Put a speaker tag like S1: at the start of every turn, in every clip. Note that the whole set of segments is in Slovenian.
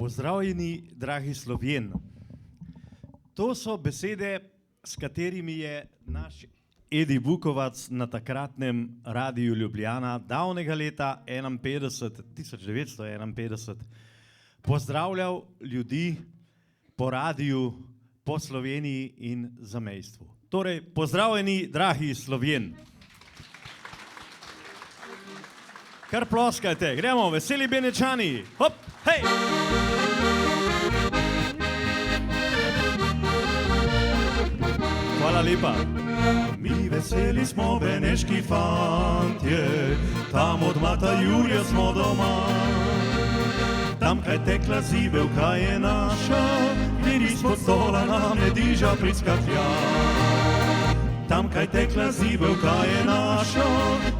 S1: Pozdravljeni, dragi Slovjen. To so besede, s katerimi je naš Edi Vukovac na takratnem Radiu Ljubljana davnega leta 1951 pozdravljal ljudi po radiju, po Sloveniji in zamejstvu. Torej, pozdravljeni, dragi Slovjen. Kar ploskajte, gremo, veseli Benečani, hop, hej! Hvala lepa. Mi veseli smo beneški fantje, tam od mata Jurija smo doma. Tam, kaj tekla zibelka je naša, kjer izpod stola nam ne diža priskaklja. Tam, kaj tekla zibelka je naša,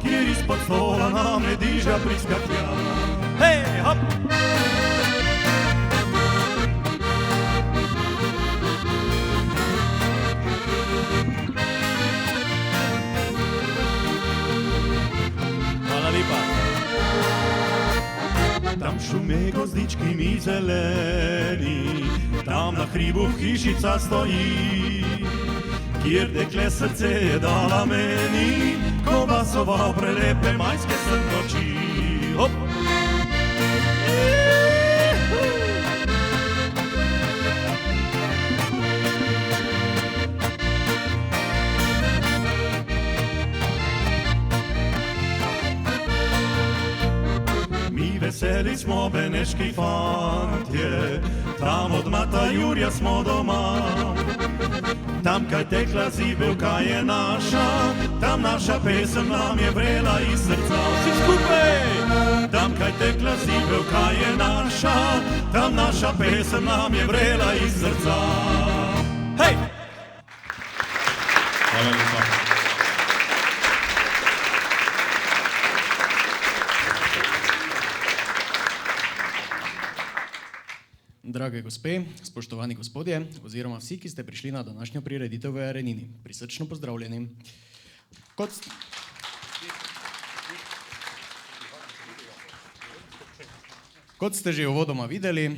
S1: kjer izpod stola nam ne diža priskaklja. Hej, hop! Tam šume gozdički mi zeleni, tam na hribu hišica stoji, kjer dekle srce je dala meni, ko basova prelepe majske srnoči. Hop! Veseli smo beneški fantje, tam od mata Jurija smo doma. Tam, kaj tekla zibelka je naša, tam naša pesem nam je vrela iz srca. Vsi skupaj! Tam, kaj tekla zibelka je naša, tam naša pesem nam je vrela iz srca. Hej! Hvala lepa.
S2: Drage gospe, spoštovani gospodje, oziroma vsi, ki ste prišli na današnjo prireditev v Arenini, prisrčno pozdravljeni. Kot ste že uvodoma videli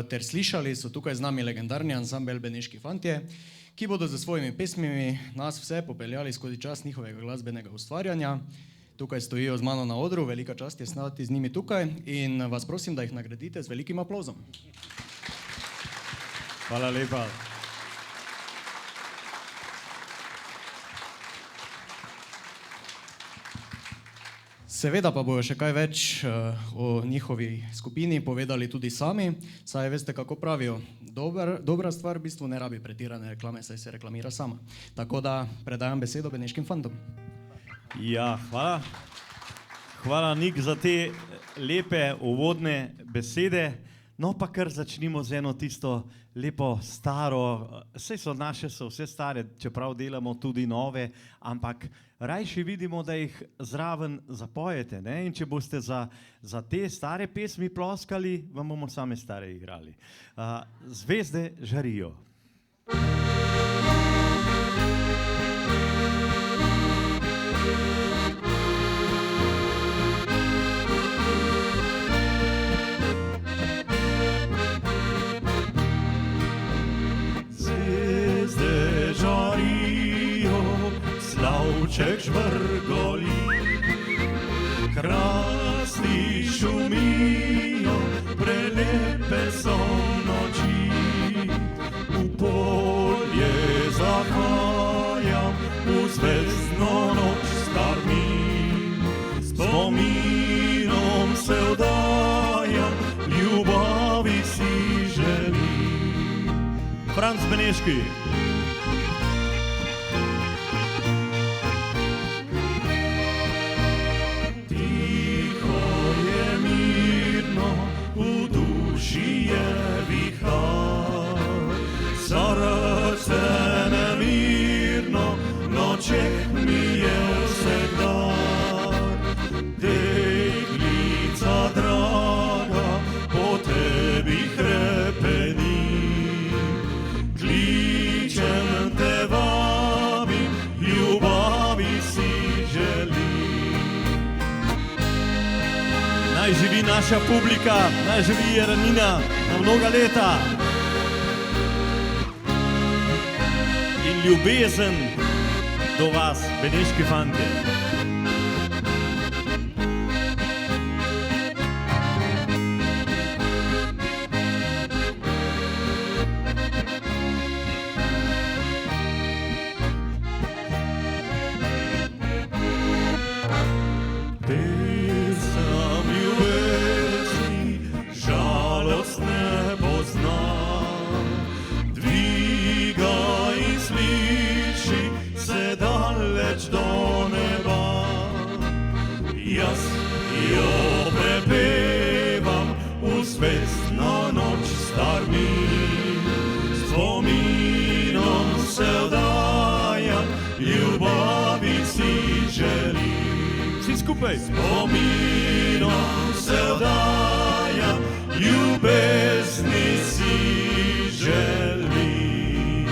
S2: ter slišali, so tukaj z nami legendarni ansambel Beneški fantje, ki bodo z svojimi pesmimi nas vse popeljali skozi čas njihovega glasbenega ustvarjanja. Tukaj stojijo z mano na odru, velika čast je stati z njimi tukaj in vas prosim, da jih nagradite z velikim aplauzom.
S1: Hvala lepa.
S2: Seveda pa bojo še kaj več o njihovi skupini povedali tudi sami, saj veste, kako pravijo, dobra stvar v bistvu ne rabi pretirane reklame, saj se reklamira sama. Tako da predajam besedo Beneškim fantom.
S1: Ja, hvala. Hvala, Nik, za te lepe uvodne besede. No, pa kar začnimo z eno tisto lepo staro, saj so naše so vse stare, čeprav delamo tudi nove, ampak rajši vidimo, da jih zraven zapojete, ne? In če boste za te stare pesmi ploskali, vam bomo same stare igrali. Zvezde žarijo. Slavček žvrgoli, krasti šumijo, prelepe so noči. V polje zahajam, v zvezdno noč strmim, spominom se vdajam, ljubavi si želim. Franc Beneški. Srce nemirno, nočeh mi je vsekdar. Deklica draga, po tebi hrepeni, naj živi naša publika, naj živi Jeranina na mnoga leta. In ljubezen do vas, beneški fantje.
S3: Zvestna noč star mi, spominom se vdaja, ljubavi si želim.
S1: Vsi skupaj.
S3: Spominom se vdaja, ljubezni si želim.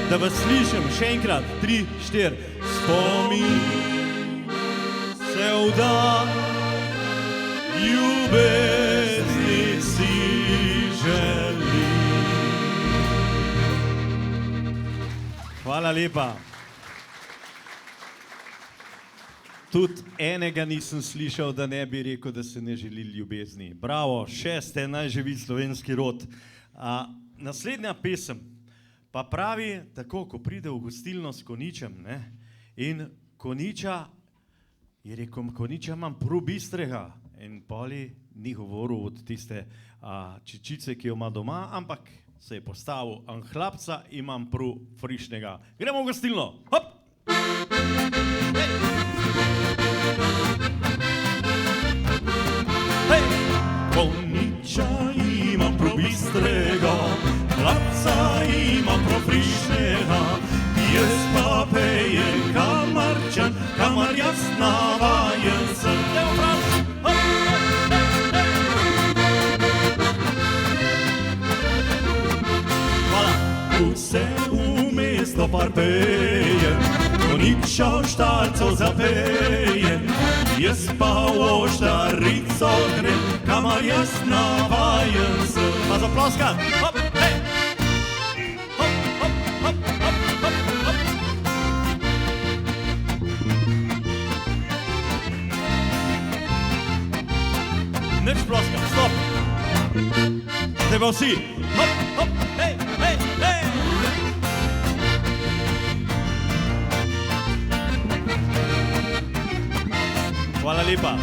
S1: Da vas slišim še enkrat, 3, 4.
S3: Spomin se vdaja, ljubezni si želim.
S1: Hvala lepa. Tudi enega nisem slišal, da ne bi rekel, da se ne želi ljubezni. Bravo, 6. naj živi slovenski rod. Naslednja pesem pa pravi tako, ko pride v gostilno s Koničem, ne? In Koniča je rekel, Koniča imam prav bistrega. In poli ni govoril od tiste čičice, ki jo ima doma, ampak se je postavil, hlapca imam prav frišnega. Gremo v gostilno, hop!
S3: Hej! Koniča imam prav bistrega, hlapca imam prav frišnega, jaz pa pejem kamarčan, kamar jaz navajen sem. Evo prav! Vse v mesto par pejem, Koniča v štalco zapejem, jaz pa v oštarico grem, kamar jaz navajen sem.
S1: Pa zaploska! Hop, hej!
S3: Hop, hop, hop, hop, hop, hop.
S1: Nič ploska, stop! Zdaj pa vsi! Hop, hop, hej, hej, hej! Hvala lepa.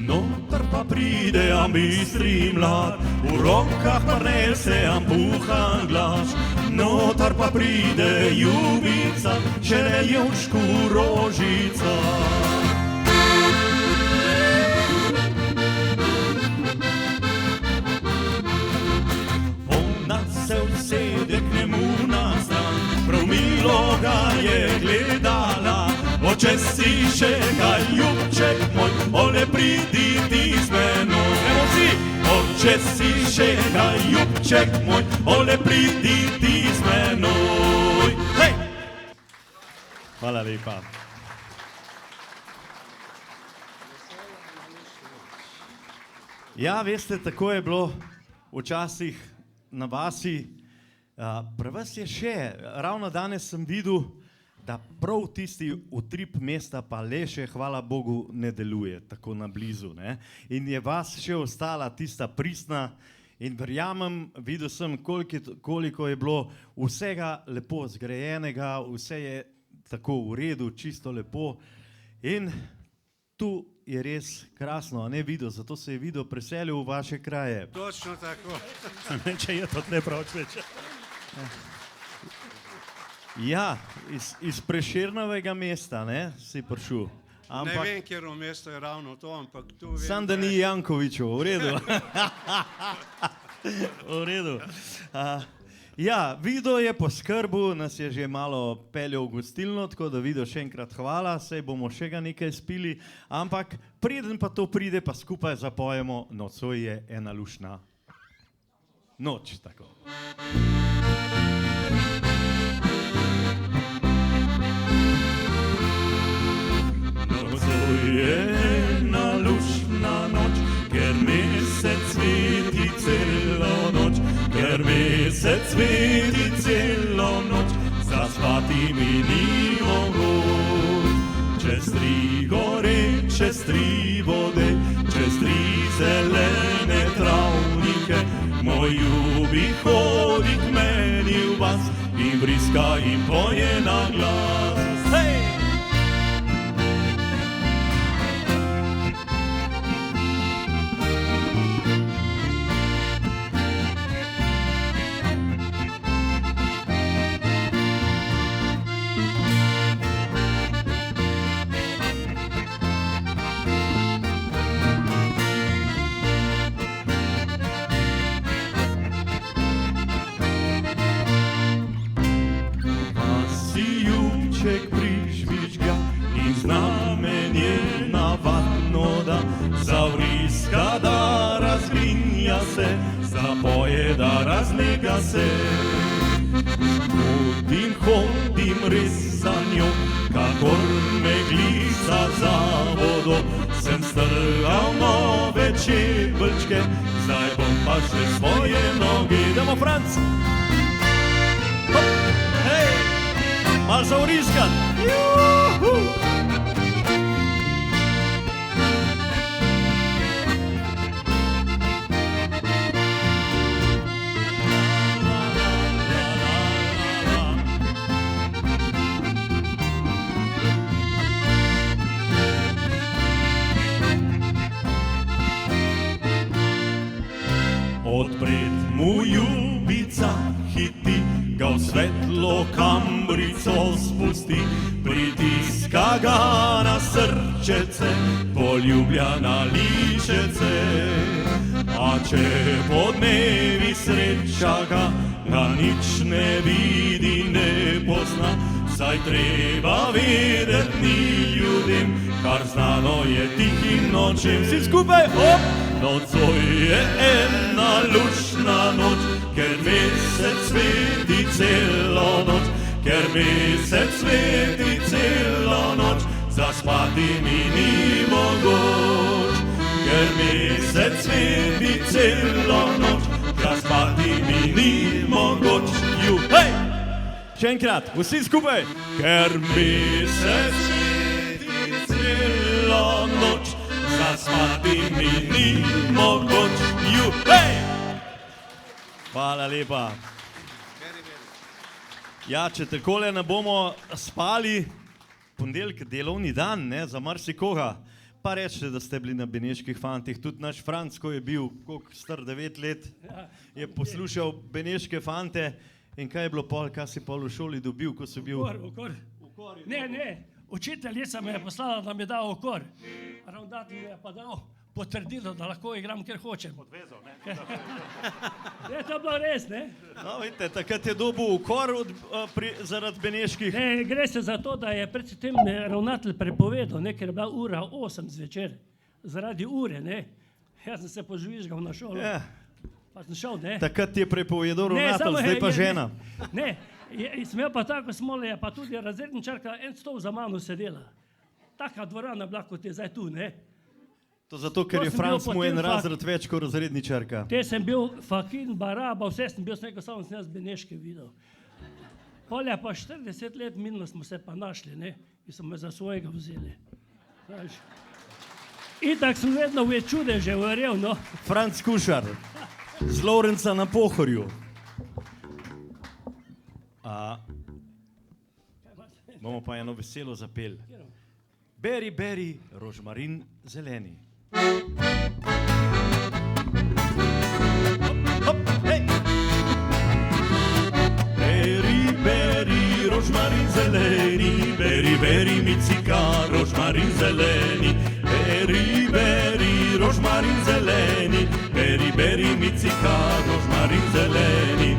S3: Noter pa pride bistri mlad, v rokah pa nese puhan glas. Noter pa pride ljubica, želevčku rožica. Ona se usede k njemu na stran, prav milo ga je gledala. Oče si še ga ljubček moj, ole pridi ti z menoj. Evo si! Oče si še ga ljubček moj, ole pridi ti z menoj. Hej!
S1: Hvala lepa. Ja, veste, tako je bilo včasih na vasi. Pri vas je še, ravno danes sem videl, da prav tisti utrip mesta pa le še, hvala Bogu, ne deluje tako na blizu, ne? In je vas še ostala tista pristna in verjamem, videl sem, koliko je bilo vsega lepo zgrajenega, vse je tako v redu, čisto lepo in tu je res krasno, a ne Vido, zato se je Vido preselil v vaše kraje.
S4: Točno tako.
S1: Če je to ne prav čeče. Ja, iz Prešernovega mesta, ne, si prišel.
S4: Ne vem, kjer v mesto je ravno to, ampak tu vem.
S1: Sam da ni Jankovićev, v redu. V redu. Ja, Vido je poskrbel, nas je že malo peljal v gostilno, tako da Vido še enkrat hvala, saj bomo še ga nekaj spili, ampak preden pa to pride, pa skupaj zapojemo Nocoj je ena lušna noč, tako.
S3: Nocoj je ena lušna vriska in poje na glas. Hej! Ljubček prižvižga in znamenje navadno da zavriska, da razgrinja se, zapoje, da razlega se. Hodim res za njo, kakor meglica za vodo, sem strgal nove čeveljčke, zdaj bom pa še svoje noge. Idemo, Franc! Hej! Mal zavriskan. Juhu! Odpred mu ljubica hiti, ga v svetlo kambrico spusti, pritiska ga na srčece, poljublja na ličece. A če po dnevi sreča ga nič ne vidi, ne pozna, saj treba vedeti ni ljudem, kar znano je tihim nočem. Vsi skupaj, hop! Nocoj je ena lučna noč, ker mesec sveti celo noč, ker mesec sveti celo noč, zaspati mi ni mogoč. Ker mesec sveti celo noč, zaspati mi ni mogoč. Hej! Še enkrat, vsi skupaj. Ker mesec sveti celo noč, zaspati mi ni mogoč. Hej! Hvala lepa. Ja, če takole ne bomo spali, ponedeljek delovni dan, ne, za marsikoga, pa rečete, da ste bili na Beneških fantih. Tudi naš Franc, ko je bil star 9 let, je poslušal Beneške fante. In kaj je bilo pol, kaj si pol v šoli dobil, ko si bil?
S5: Ukor. Ne, učiteljica me je poslala, da mi je dal ukor. Ravnatelj mi je pa dal potrdilo, da lahko igram, kjer hočem.
S3: Odvezal, ne?
S5: Je to bilo res, ne?
S1: No, vidite, takrat je dobil ukor zaradi Beneških.
S5: Ne, gre se za to, da je predtem ravnatelj prepovedal, ne, ker je bila ura 8 zvečer. Zaradi ure, ne. Jaz sem se požvižgal na šolo.
S1: Ja.
S5: Pa sem šel, ne.
S1: Takrat je prepovedal ravnatelj, zdaj pa žena.
S5: Ne, sem imel pa tako smole, je pa tudi razredničarka en stol za mano sedela. Taka dvorana bila, kot je zdaj tu, ne.
S1: To zato, ker je Franc mu en razred več kot razredničarka.
S5: Te sem bil Fakin, Baraba, vse sem bil, samo sem jaz Beneške videl. Polja pa 40 let minilo smo se pa našli, ne, in so me za svojega vzeli. Itak sem vedno v čudeže verjel, no.
S1: Franc Kušar, z Lovrenca na Pohorju. Bomo pa eno veselo zapeli. Beri, beri, rožmarin zeleni. Hop, hej! Beri, beri, rožmarin zeleni, beri, beri, micika, rožmarin zeleni. Beri, beri, rožmarin zeleni, beri, beri, micika, rožmarin zeleni.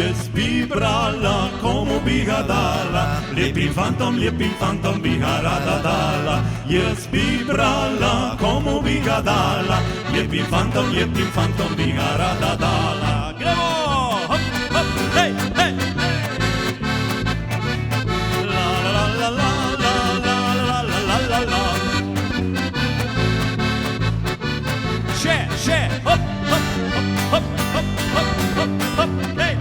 S1: Jaz bi brala, komu bi ga dala, lepim fantom bi ga rada dala. Jaz bi brala, komu bi ga dala, lepim fantom bi ga rada dala. Gremo! Hop, hop, hej, hej! La la la la la la la la la la. Še, hop, hop, hop, hop, hop, hop, hop, hej!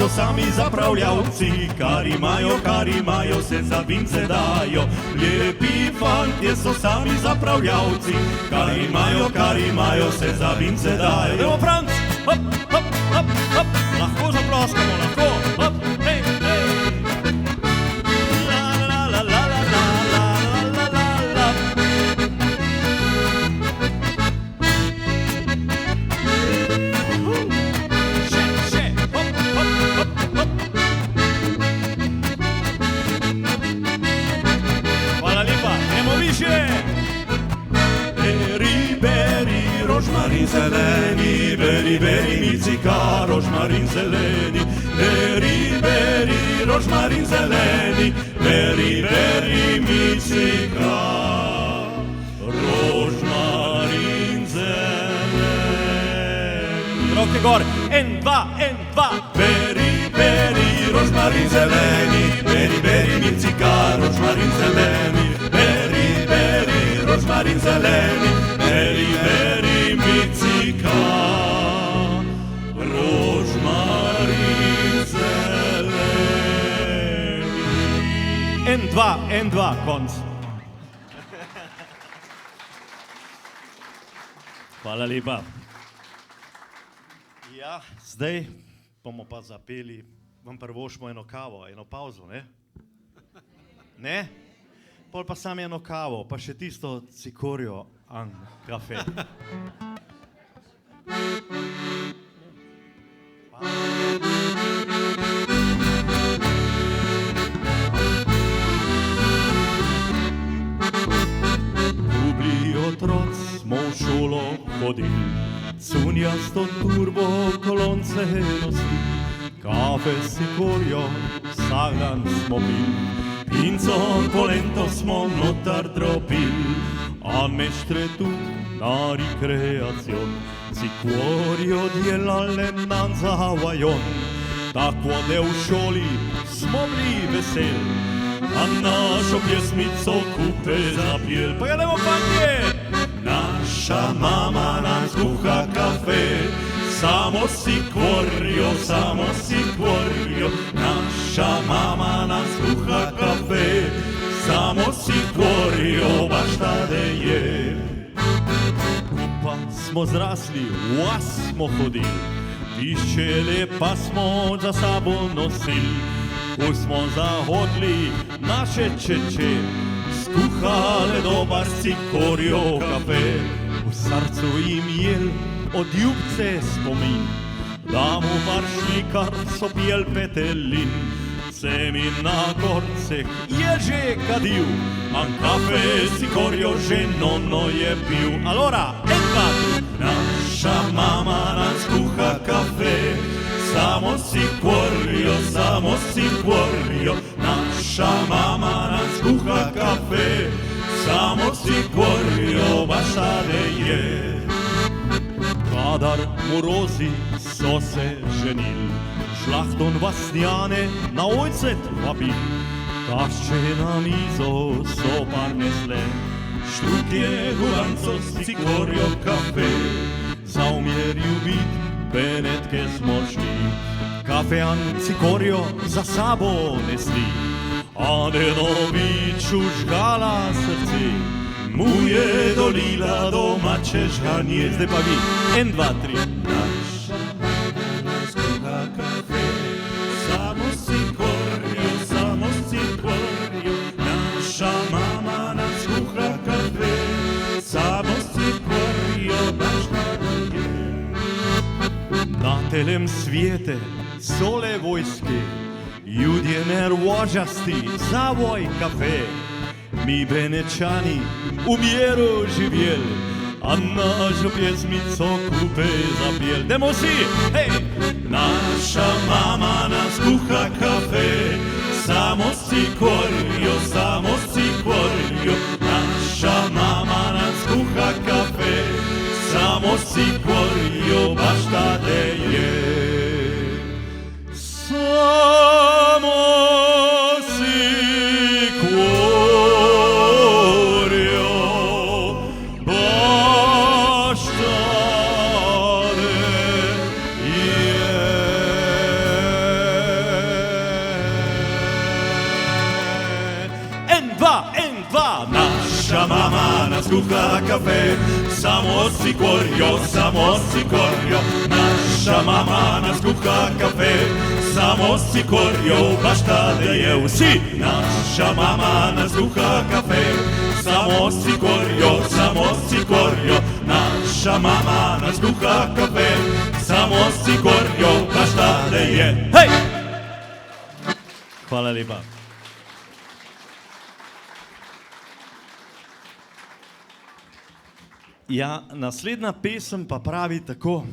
S3: so sami zapravljavci, kar imajo, se za vince dajo. Lepi fantje so sami zapravljavci, kar imajo, se za vince dajo.
S1: Idemo, Franc! Hop, hop, hop, hop! Lahko zaploskamo, lahko! Hop, hej, hej! La, la, la, la, la, la, la, la, la, la. Še, hop, hop, hop, hop! Hvala lepa, gremo više!
S3: Beri, rožmarin zeleni, beri, micika, rožmarin zeleni. Beri, rožmarin zeleni, beri, micika, rožmarin zeleni.
S1: Roke gor, en, dva!
S3: Beri, rožmarin zeleni, beri, micika, rožmarin zeleni. Beri, rožmarin zeleni, beri, micika, rožmarin zeleni.
S1: En, dva, konc. Hvala lepa. Ja, zdaj bomo pa zapeli, vam prvošmo eno kavo, eno pauzo, ne? Ne? Pol pa sam eno kavo, pa še tisto cikorjo an kafe.
S3: Bili otroc smo v šolo hodili, cunjasto turbo kolonce nosili.
S1: Kafe s cikorjo vsak dan smo pili,
S3: Pincon polento smo notar dropili,
S1: a mestre tu na ricreazion, cicorio dielale nan zavajon. Tako da v šoli smo bili vesel,
S3: a našo pjesmico kupe zapjel.
S1: pa jedemo fantje!
S3: Naša mama nam skuha kafe, samo si kvorjo, naša mama nam skuha kafe, samo si kvorjo, baš tade je.
S1: Pa smo zrasli, v vas smo hodili, piščele pa smo za sabo nosili. Ko smo zahodli naše čeče, skuhale dobar cikorjo kafe. V srcu jim jel od ljubce spomin, da mu maršli kar so pjel petelin. Se mi na gorceh je že kadil, a kafe cikorjo že nono je pil. Allora, en, dva, tri.
S3: Naša mama nam skuha kafe, samo si kvorjo, naša mama nam skuha kafe, samo si kvorjo, baš tade je.
S1: Kadar morozi so se ženili, šlahton vasnjane na ojcet vabil. Tašče na mizo so par nesle,
S3: Štrukje gulanco s cikorjo kafe,
S1: za umjer ljubit benetke smo šli. Kafean cikorjo za sabo nesli, a Denoviću žgala srce,
S3: mu je dolila domače žganje.
S1: zdaj pa vi, en, dva, tri.
S3: Naša mama nam skuha kafe, samo si kvorjo, naša mama nam skuha kafe, samo si kvorjo, baš tade je.
S1: Na telem svijete sole vojske, ljudje nervožasti za voj kafe. Mi Benečani v miru živjel, a našo pjesmico kupe zapjel. Demo si, hej!
S3: Naša mama nam skuha kafe, samo si kvorjo, naša mama nam skuha kafe, samo si kvorjo, baš tade je.
S1: Samo si kvorjo, baš tade je.
S3: naša mama nas kuha kafe, samo cikorjo, naša mama nas kuha kafe, samo cikorjo, baštade je vsi, naša mama nas kuha kafe, samo cikorjo, naša mama nas kuha kafe, samo cikorjo, baštade je. Hej!
S1: Hvala lepa. Ja, naslednja pesem pa pravi tako.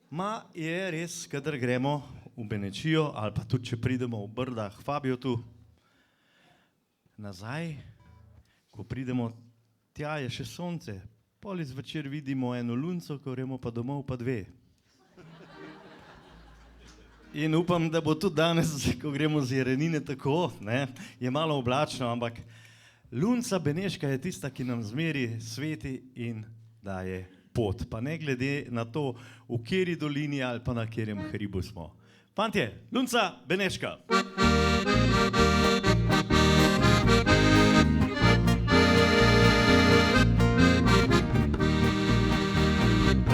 S1: Ma je res, kadar gremo v Benečijo, ali pa tudi, če pridemo v Brda k Fabiotu, nazaj, ko pridemo, tja je še sonce, pol zvečer vidimo eno lunco, ko gremo pa domov pa dve. In upam, da bo tudi danes, ko gremo z Jerenine tako, ne, je malo oblačno, ampak lunca Beneška je tista, ki nam zmeri sveti in daje pot, pa ne glede na to, v kateri dolini ali pa na katerem hribu smo. Fantje, lunca Beneška.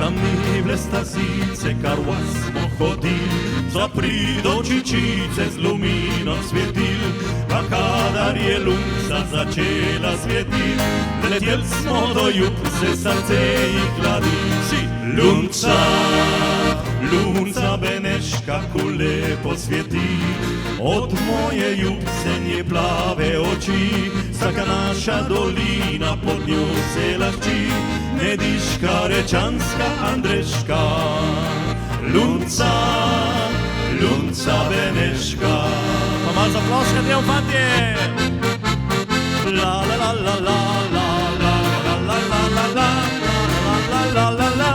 S3: Tam ni bile stazice, kar vas smo hodili, za pridočičice z luminom svetil, pa kadar je lunca začela svetit, letel smo do jug, se srce jih hladi. Lunca, lunca Beneška, ko lepo sveti, od moje jubsenje plave oči, vsaka naša dolina pod njo se lahči, Nediška, Rečanska, Andreška, lunca, lunca Beneška.
S1: Pa malo zaploskajte, fantje! La la la la la la la la la la la la la la la.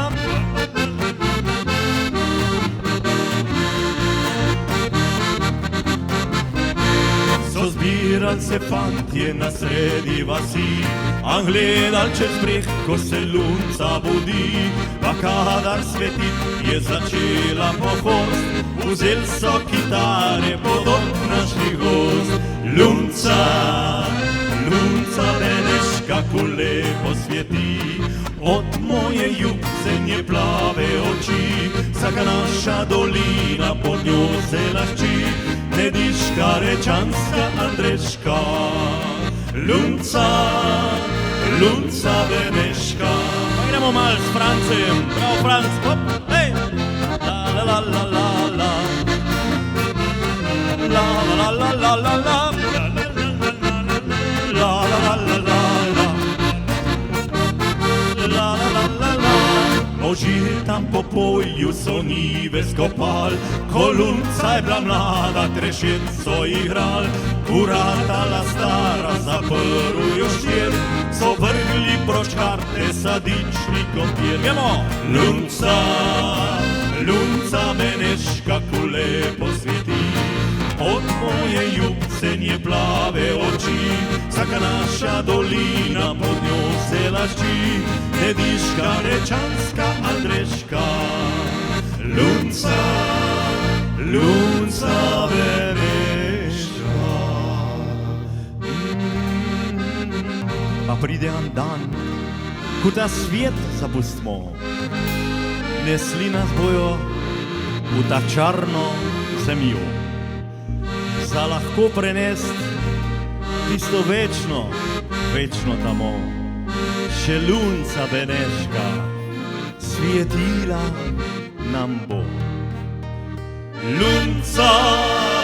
S3: Zbirali se fantje na sredi vasi, a gledali čez breg, ko se lunca budi, pa kadar svetit je začela pohorst, vzeli so kitare pod našli gost. Lunca, lunca Beneška, ko lepo sveti, od moje jubsenje plave oči, vsaka naša dolina pod njo se lahči, Nediška, Rečanska, Andreška, lunca, lunca Beneška.
S1: Pa gremo malo s Francem, prav Franc, hop, hej! La la la la la la, la la la la la la, la la la la la la, la la la la la.
S3: Možje tam po polju so njive skopal, ko lunca je bila mlada, trešet so igral, kuratala stara, zaprl štir, so vrgli proč karte, sadični krompir. Lunca, lunca Beneška, ko lepo sveti, od moje jubsenje plave oči, vsaka naša dolina pod njo se lašči, Nediška, Rečanska, Andreška, lunca, lunca Beneška.
S1: Pa pride en dan, ko ta svet zapustimo, nesli nas bojo v ta črno zemljo, za lahko prenest tisto večno, večno tamo, še lunca Beneška svetila nam bo.
S3: Lunca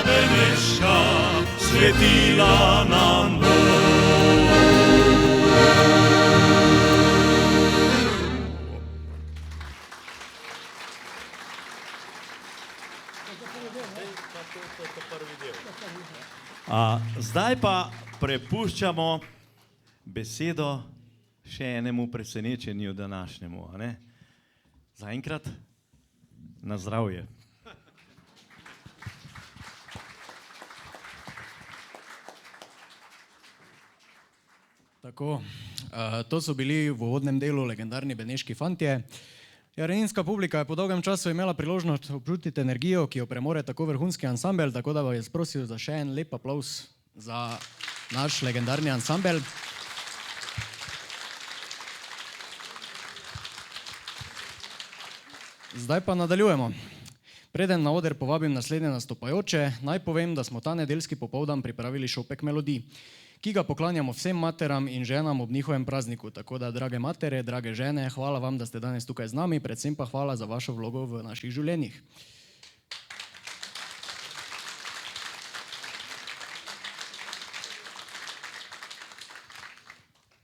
S3: Beneška svetila nam bo.
S1: Zdaj pa prepuščamo besedo še enemu presenečenju današnjemu, a ne? Zaenkrat na zdravje.
S2: Tako, to so bili v uvodnem delu legendarni beneški fantje. Jereninska publika je po dolgem času imela priložnost občutiti energijo, ki jo premore tako vrhunski ansambel, tako da vas je prosil za še en lep aplavz za naš legendarni ansambel. Zdaj pa nadaljujemo. Preden na oder povabim naslednje nastopajoče, naj povem, da smo ta nedeljski popoldan pripravili šopek melodij, ki ga poklanjamo vsem materam in ženam ob njihovem prazniku. Tako da, drage matere, drage žene, hvala vam, da ste danes tukaj z nami, predvsem pa hvala za vašo vlogo v naših življenjih.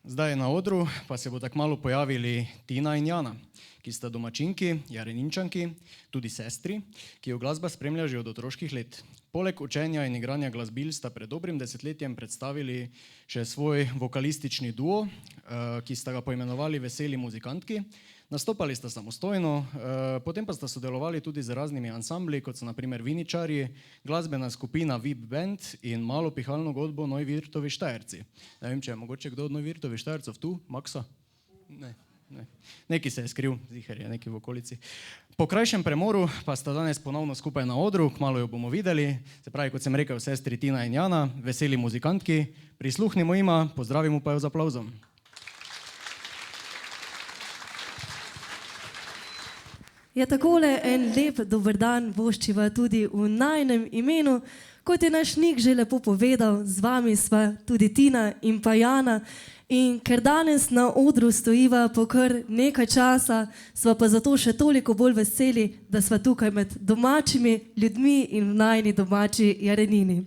S2: Zdaj na odru pa se bo tako malo pojavili Tina in Jana, ki sta domačinki, Jareninčanki, tudi sestri, ki jo glasba spremlja že od otroških let. Poleg učenja in igranja glasbil sta pred dobrim desetletjem predstavili še svoj vokalistični duo, ki sta ga poimenovali Veseli muzikantki. Nastopali sta samostojno, potem pa sta sodelovali tudi z raznimi ansambli, kot so na primer Viničarji, glasbena skupina VIP Band in malo pihalno godbo Neuwirtovi Štajerci. Ne vem, če je mogoče kdo od Neuwirtovi Štajercev tu? Maksa? Ne. Neki se je skril, ziher je neki v okolici. Po krajšem premoru pa sta danes ponovno skupaj na odru, kmalu jo bomo videli. Se pravi, kot sem rekel, sestri Tina in Jana, Veseli muzikantki. Prisluhnimo jima, pozdravimo pa jo z aplavzom.
S6: Ja, takole en lep dober dan voščiva tudi v najnem imenu. Kot je naš Nik že lepo povedal, z vami sva tudi Tina in pa Jana. In ker danes na odru stojiva po kar nekaj časa, sva pa zato še toliko bolj veseli, da sva tukaj med domačimi ljudmi in v najni domači Jarenini.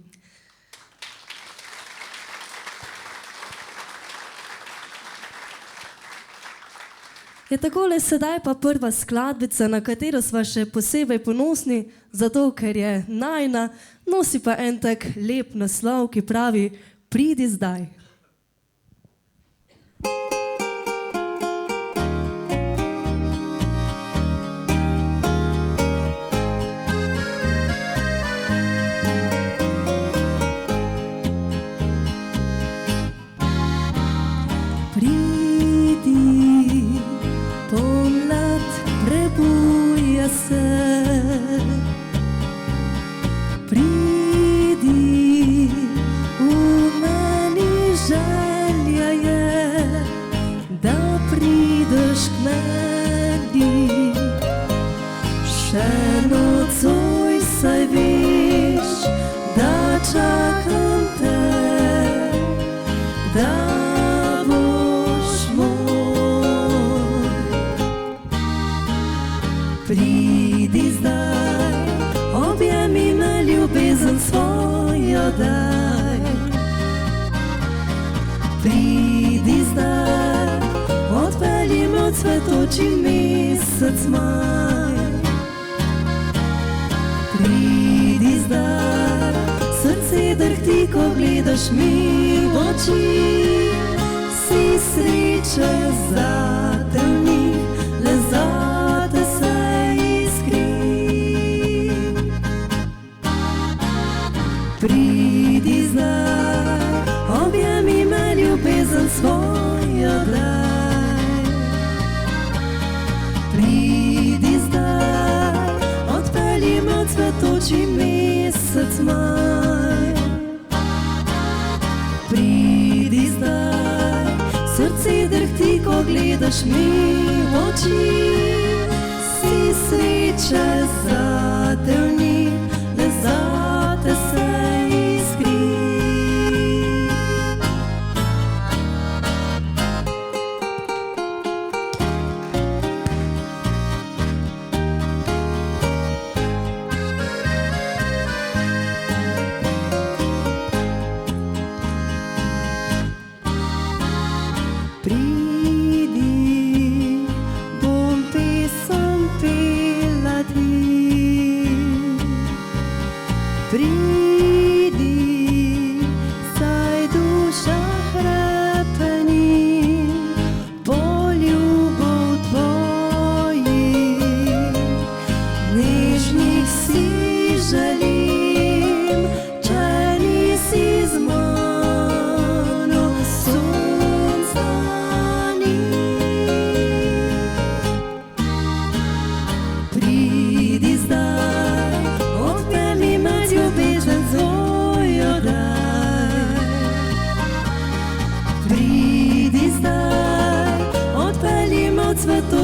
S6: Je takole sedaj pa prva skladbica, na katero sva še posebej ponosni, zato ker je najna, nosi pa en tak lep naslov, ki pravi Pridi zdaj. Pridi zdaj, objemi me, ljubezen svojo daj. Pridi zdaj, odpelji me od cvetoči mesec maj. Pridi zdaj, srce drhti, ko gledaš mi v oči. Si sreče zate v njih, le zate se pridi zdaj, objemi me, ljubezen svojo daj. Pridi zdaj, odpelji me od cvetoči mesec maj. Pridi zdaj, srce drhti, ko gledaš mi v oči. Si sreče zate v njih, le zate se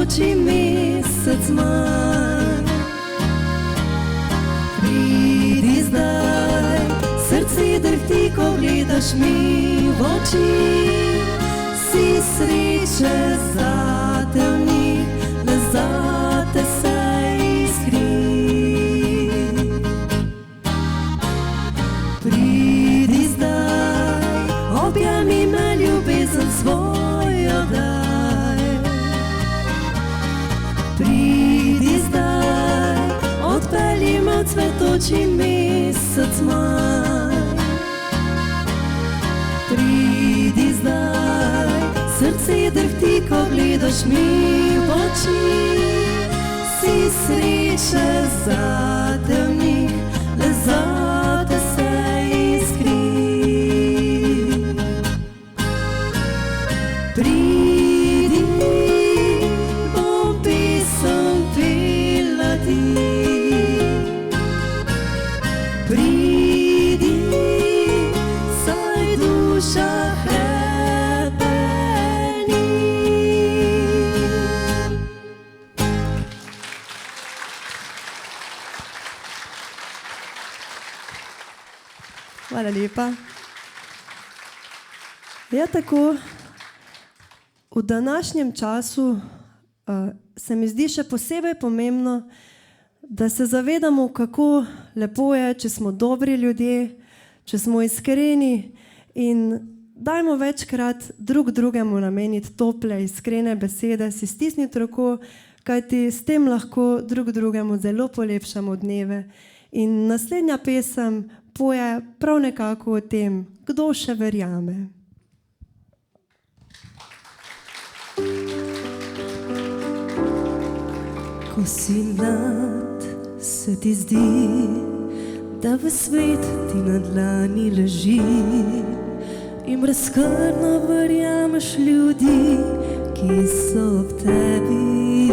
S6: cvetoči mesec maj. Pridi zdaj, srce drhti, ko gledaš mi v oči. Si sreče zate v njih, le zate se iskri. Pridi zdaj, objemi me, ljubezen svojo daj. Pridi zdaj, odpelji me v cvetoči mesec maj. Pridi zdaj, srce drhti, ko gledaš mi v oči. Si sreče zate v njih, le zate se iskri. Pridi, bom pesem pela ti. Pridi, saj duša hrepeni.
S7: Hvala lepa. Ja, tako, v današnjem času se mi zdi še posebej pomembno, da se zavedamo, kako lepo je, če smo dobri ljudje, če smo iskreni in dajmo večkrat drug drugemu nameniti tople, iskrene besede, si stisniti roko, kajti s tem lahko drug drugemu zelo polepšamo dneve. In naslednja pesem poje prav nekako o tem, kdo še verjame.
S6: Ko si mlad, se ti zdi, da v svet ti na dlani leži in brezskrbno verjameš ljudi, ki so ob tebi.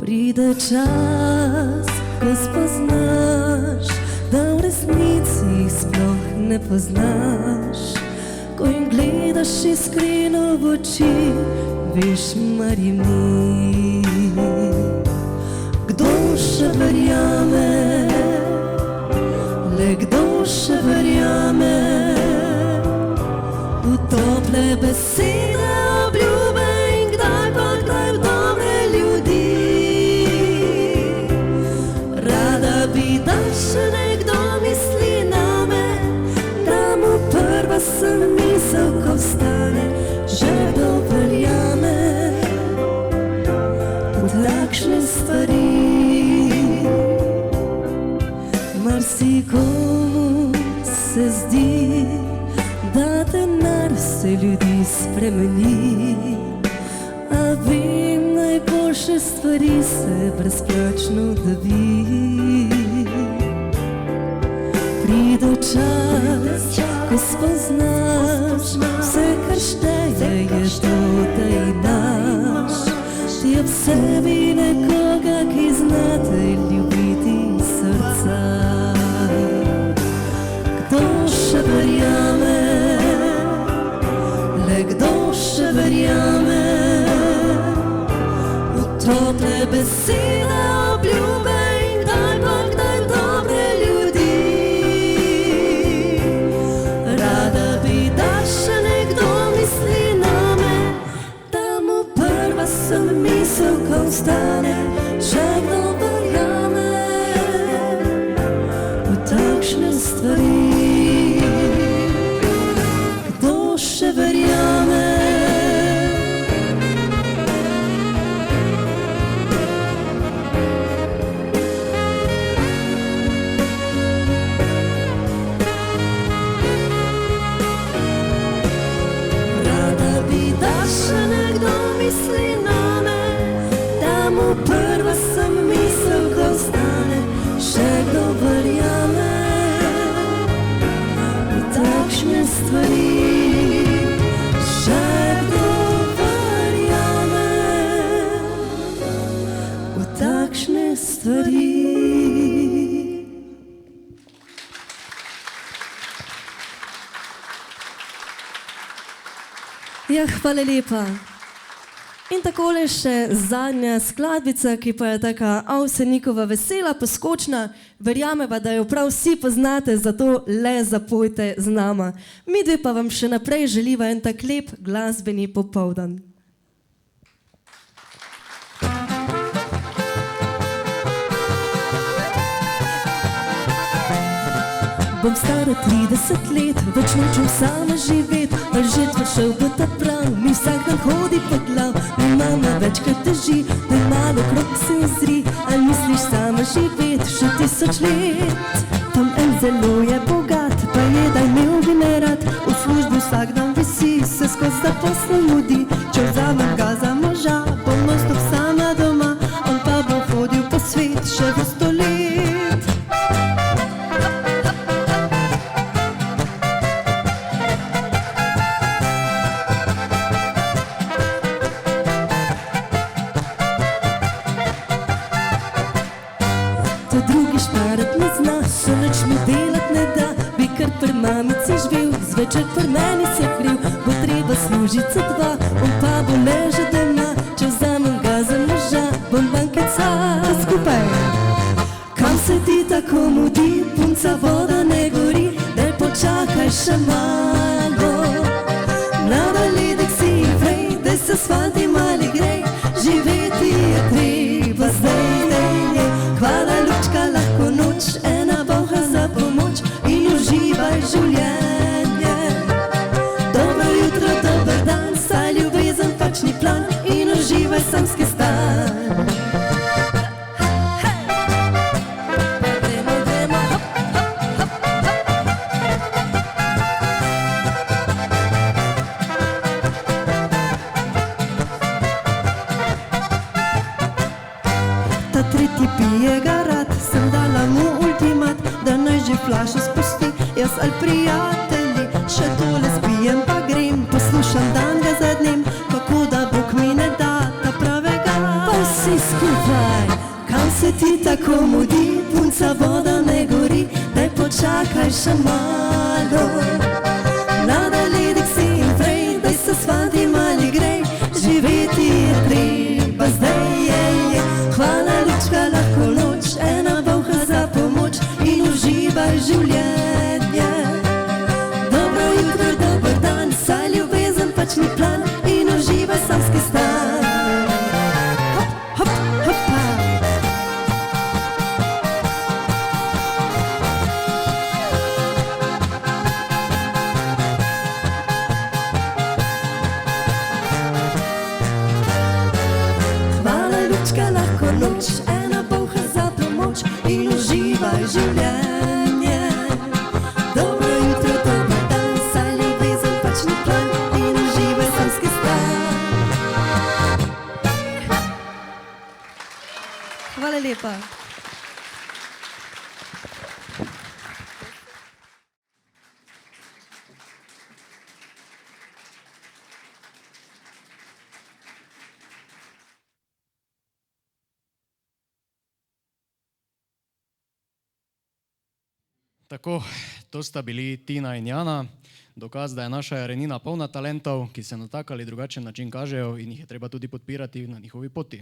S6: Pride čas, ko spoznaš, da v resnici jih sploh ne poznaš. Ko jim gledaš iskreno v oči, veš, mar jim ni. Kdo še verjame, le kdo še verjame v tople besede, obljube in kdaj pa kdaj v dobre ljudi. Rada bi, da še nekdo misli name, da mu prva sem misel, ko vstane, že kdo verjame v takšne stvari. Marsikomu se zdi, da denar se ljudi spremeni, a vem, najboljše stvari se brezplačno dobi. Pride čas, ko spoznaš, vse, kar šteje, je to, da imaš. Ti ob sebi nekoga, ki zna te ljubiti srca. Kdo še verjame, le kdo še verjame v tople besede, obljube in kdaj pa kdaj dobre ljudi. Rada bi, da še nekdo misli name, da mu prva sem misel, ko vstane, še kdo verjame v takšne stvari. Kdo še verjame? Rada bi, da še nekdo misli name, da mu prva sem misel, ko vstane, še kdo verjame v takšne stvari. Še kdo verjame v takšne stvari. Ja, hvala lepa. In takole še zadnja skladbica, ki pa je taka Avsenikova vesela, poskočna. Verjameva, da jo prav vsi poznate, zato le zapojte z nama. Midve pa vam še naprej želiva en tak lep glasbeni popoldan. Bom stara 30 let, več nočem sama živet, ali žetva šel bo ta prav, mi vsak dan hodi po glav, mi mama večkrat teži, da malo krok se ozri, ali misliš sama živet še 1000 let. Tam en zelo je bogat, pa je da imel bi ne rad, v službi vsak dan visi, se skozi zaposlo mudi, če vzamem ga za moža, bom non-stop sama doma, on pa bo hodil po svet še v 100 let. Mamici živel, zvečer pri meni se kriv, bo treba služiti za 2, on pa bo ležal doma, če vzamem ga za moža, bom bankeca skupaj. Kam se ti tako mudi, punca voda ne gori, daj počakaj še malo. Mlada ledek si vrej, daj se svati mali grej, živeti je treba zdaj. Hvala Lučka, lahko noč, ena boha za pomoč in uživaj življenje. Dobro jutro, dober dan, saj ljubezen pač ni plan in uživaj samski stan. Ta tretji pije ga rad, sem dala mu ultimat, da naj že flašo spusti, jaz ali prijatelji, še tole spijem pa grem, poslušam dan ga za dnem, kako da Bog mi ne da ta pravega. Pa vsi skupaj, kam se ti tako mudi, punca voda ne gori, daj počakaj še malo. Mlada ledek si in prej, daj se svati mali grej, živeti je treba zdaj. Hvala Lučka, lahko noč, ena boha za pomoč in uživaj življenje. Dobro jutro, dober dan, saj ljubezen pač ni plan in uživaj samski stan. Hop, hop, hopa. Hvala Lučka, lahko noč, ena boha za pomoč in uživaj življenje. Dobro jutro, dober dan, saj ljubezen pač ni plan in uživaj samski stan. Hvala lepa.
S2: Tako, to sta bili Tina in Jana, dokaz, da je naša Jarenina polna talentov, ki se na tak ali drugačen način kažejo in jih je treba tudi podpirati na njihovi poti.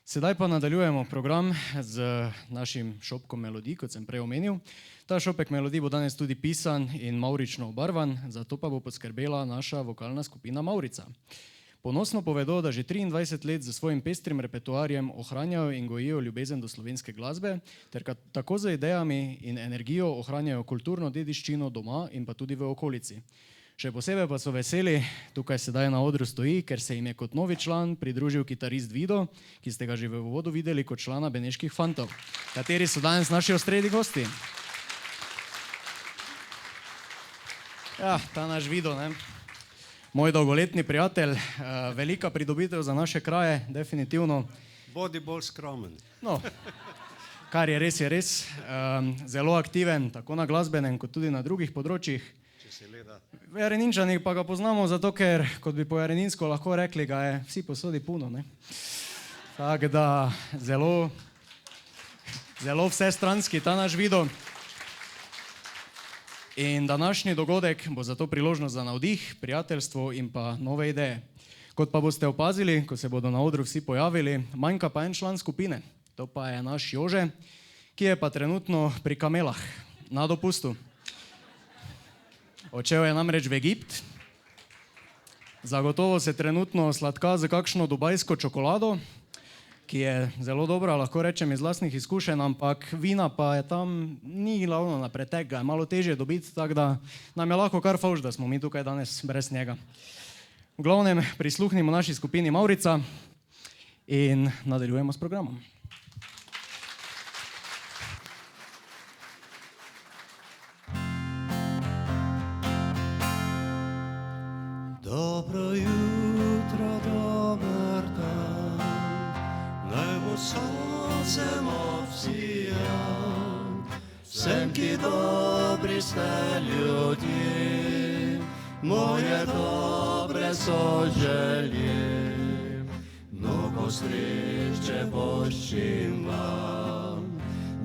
S2: Sedaj pa nadaljujemo program z našim šopkom melodij, kot sem prej omenil. Ta šopek melodij bo danes tudi pisan in mavrično obarvan, zato pa bo poskrbela naša vokalna skupina Mavrica. Ponosno povedo, da že 23 let z svojim pestrim repertoarjem ohranjajo in gojijo ljubezen do slovenske glasbe, ter tako z idejami in energijo ohranjajo kulturno dediščino doma in pa tudi v okolici. Še posebej pa so veseli, tukaj sedaj na odru stoji, ker se jim je kot novi član pridružil kitarist Vido, ki ste ga že v uvodu videli kot člana Beneških fantov, kateri so danes naši osrednji gosti. Ja, ta naš Vido, ne? Moj dolgoletni prijatelj, velika pridobitev za naše kraje, definitivno.
S4: Bodi bolj skromen.
S2: No, kar je res. Zelo aktiven, tako na glasbenem, kot tudi na drugih področjih.
S4: Če se le da.
S2: Jareninčani pa ga poznamo zato, ker, kot bi po jareninsko lahko rekli, ga je vsi posodi puno, ne? Tako da, zelo vsestranski ta naš Vido. In današnji dogodek bo zato priložnost za navdih, prijateljstvo in pa nove ideje. Kot pa boste opazili, ko se bodo na odru vsi pojavili, manjka pa en član skupine. To pa je naš Jože, ki je pa trenutno pri kamelah, na dopustu. Odšel je namreč v Egipt. Zagotovo se trenutno sladka z kakšno dubajsko čokolado, ki je zelo dobra, lahko rečem iz lastnih izkušenj, ampak vina pa je tam ni glavno na pretek, ga je malo težje dobiti, tako da nam je lahko kar fauš, da smo mi tukaj danes brez njega. V glavnem prisluhnimo naši skupini Maurica in nadaljujemo s programom.
S3: Dobro jutro, dober dan, naj bo soncem obsijan, vsem, ki dobri ste ljudje, moje dobre so želje. Mnogo sreče voščim vam,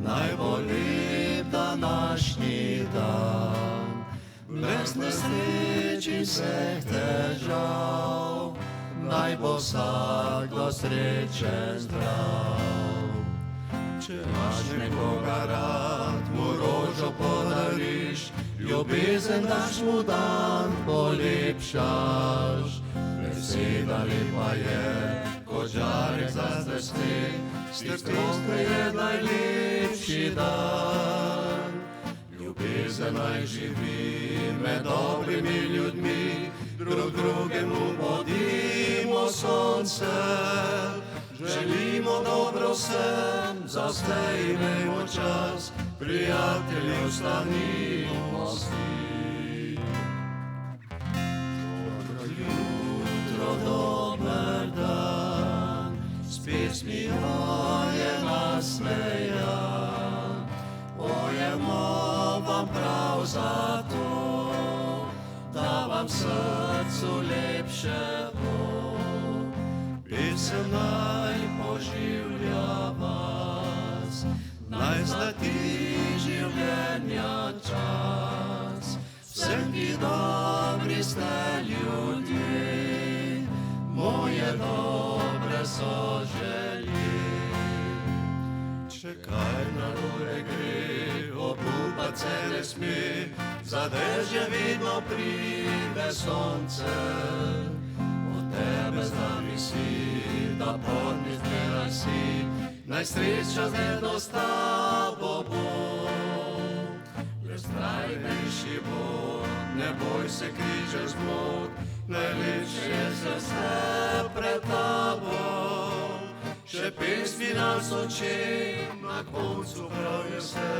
S3: naj bo lep današnji dan, brez nesreč in vseh težav, naj bo vsakdo srečen zdrav. Če imaš nekoga rad, mu rožo podariš, ljubezen daš mu dan polepšaš. Beseda lepa je, kot žarek zastresti, strpnost je najlepši dan. Ljubezen naj živi med dobrimi ljudmi, drug drugemu bodimo sonce. Želimo dobro vsem, za vse imejmo čas, prijatelji ostanimo vsi. Dobro jutro, dober dan, s pesmijo je nasmejan, pojemo vam prav zato, da vam srcu lepše bo. Pesem naj poživlja vas, naj zlati življenja čas. Vsem, ki dobri ste ljudje, moje dobre so želje. Če kaj narobe gre, obupat se ne sme, za dežje vedno pride sonce. Od tebe z nami si, da podni zdelaj si, naj sreča z nedo s tabo bo. Le strajnejši bo, ne boj se križa zmot, najlepše je se vse pred tabo. Še pesmi nas oči, na koncu prav je vse,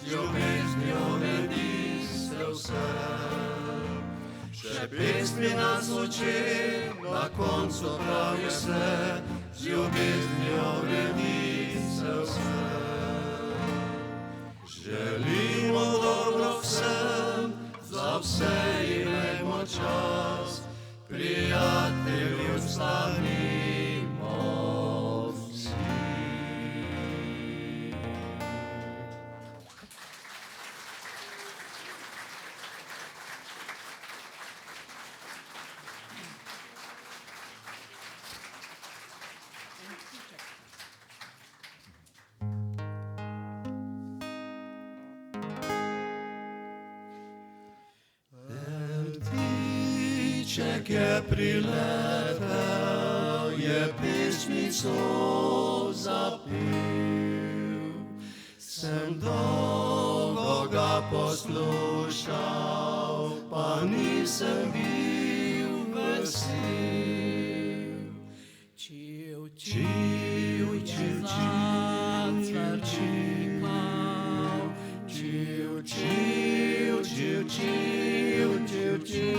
S3: z ljubeznijo naredi se vse. Še pesmi nas oči, na koncu prav je vse, z ljubeznijo naredi se vse. Želimo dobro vsem, za vse imejmo čas, prijatelji ostanimo vsi. Ptiček je priletel, je pesmico zapel. Sem dolgo ga poslušal, pa nisem bil vesel. Čiv, čiv, čiv, čiv, čiv, čiv, čiv, čiv, čiv, čiv.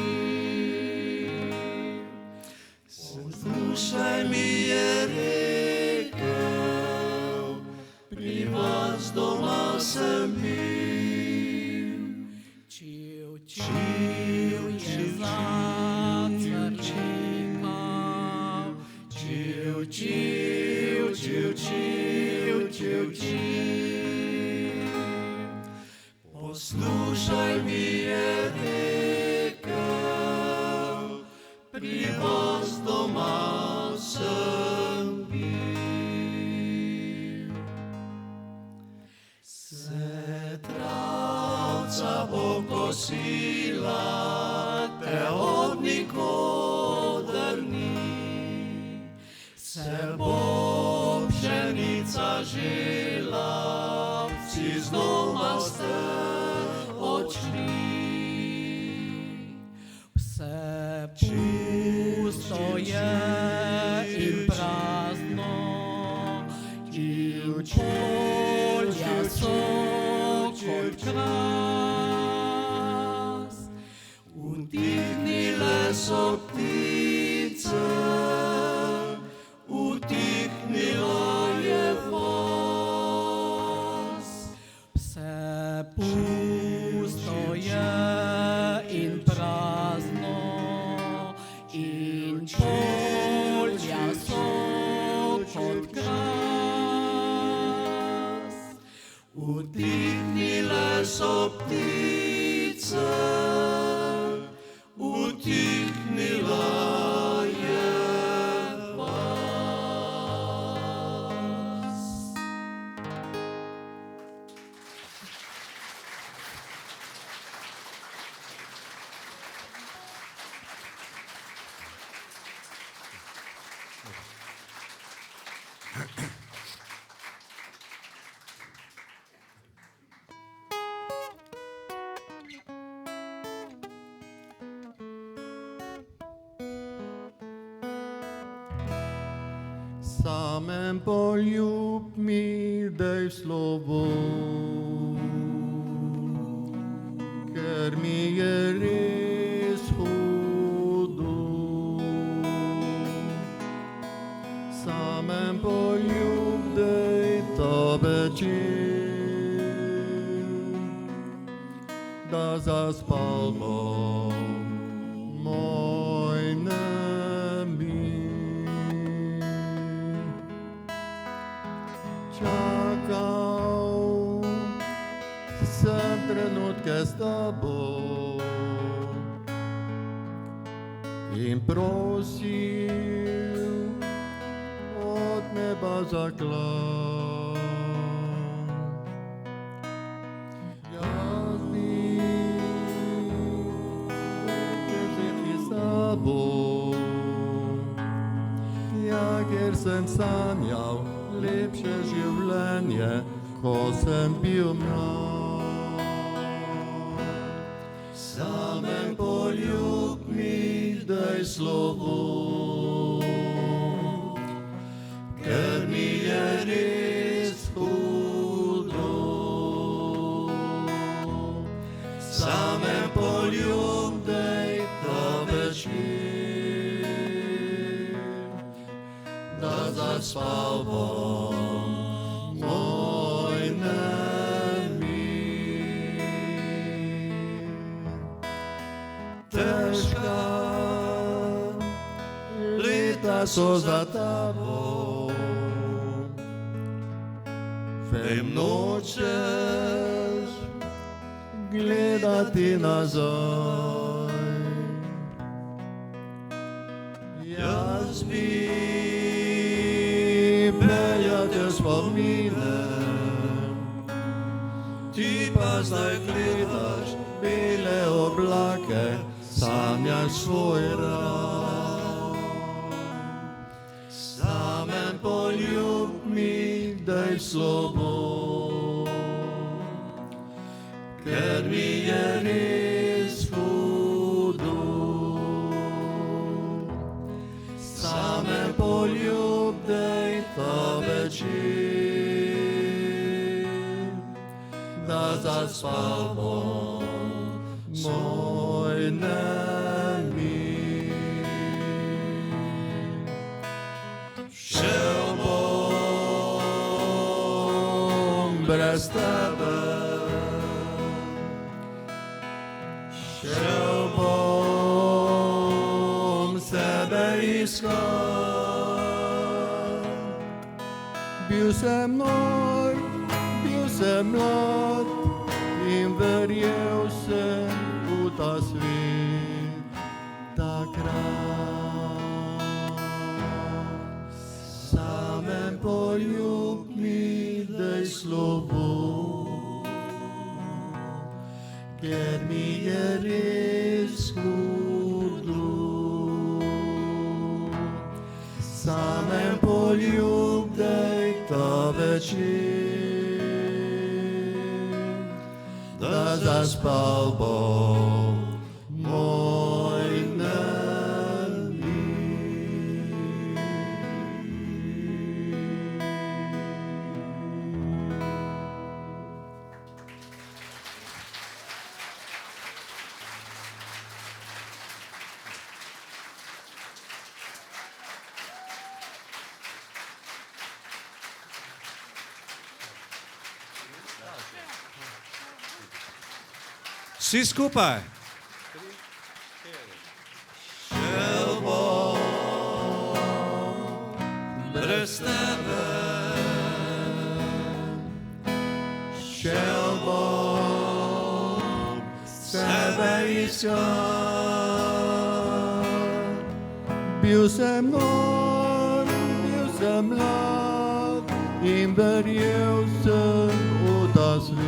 S3: Poslušaj mi je rekel, pri vas doma sem bil. Čiv, čiv, čiv, čiv, čiv, čiv, čiv, čiv, čiv, čiv. Poslušaj mi je rekel, pri vas doma sonca pokosila, te od nikoder ni. Se bo pšenica žela, si znova ste odšli.
S8: Vse pusto je in prazno, in polja so kot kras.
S3: Utihnile so ptice, utihnila je vas.
S8: Vse pusto je in prazno, in polja so kot kras.
S3: Utihnile so ptice, utihnila je vas.
S9: Samem poljub mi daj slovo, ker mi je res hudo. Samem poljub daj ta večer, da zaspal bom moj nemir. Čakal sem trenutke s tabo in prosil od neba zaklon. Jaz bi živeti s tabo, ja, ker sem sanjal lepše življenje, ko sem bil mlad.
S3: Samem poljub mi daj slovo, ker mi je res hudo. Samem poljub daj ta večer, da zaspal bom moj nemir. Težka leta so za tabo, vem nočeš gledati nazaj. Jaz bi peljate spomine, ti pa zdaj gledaš bele oblake, sanjaš svoj raj. Samem poljub mi daj slovo, ker mi je res hudo. Samem poljub daj ta večer, da zaspal bom moj nemir. Šel bom brez tebe, šel bom sebe iskat.
S9: Bil sem nor, bil sem mlad in verjel sem v ta svet takrat.
S3: Samem poljub mi daj slovo,
S9: ker mi je res hudo. Samem poljubdej ta večer, da zaspal bo moj
S4: Vsi skupaj.
S9: Šel bom brez tebe, šel bom sebe iskat. Bil sem nor, bil sem mlad in verjel sem v ta svet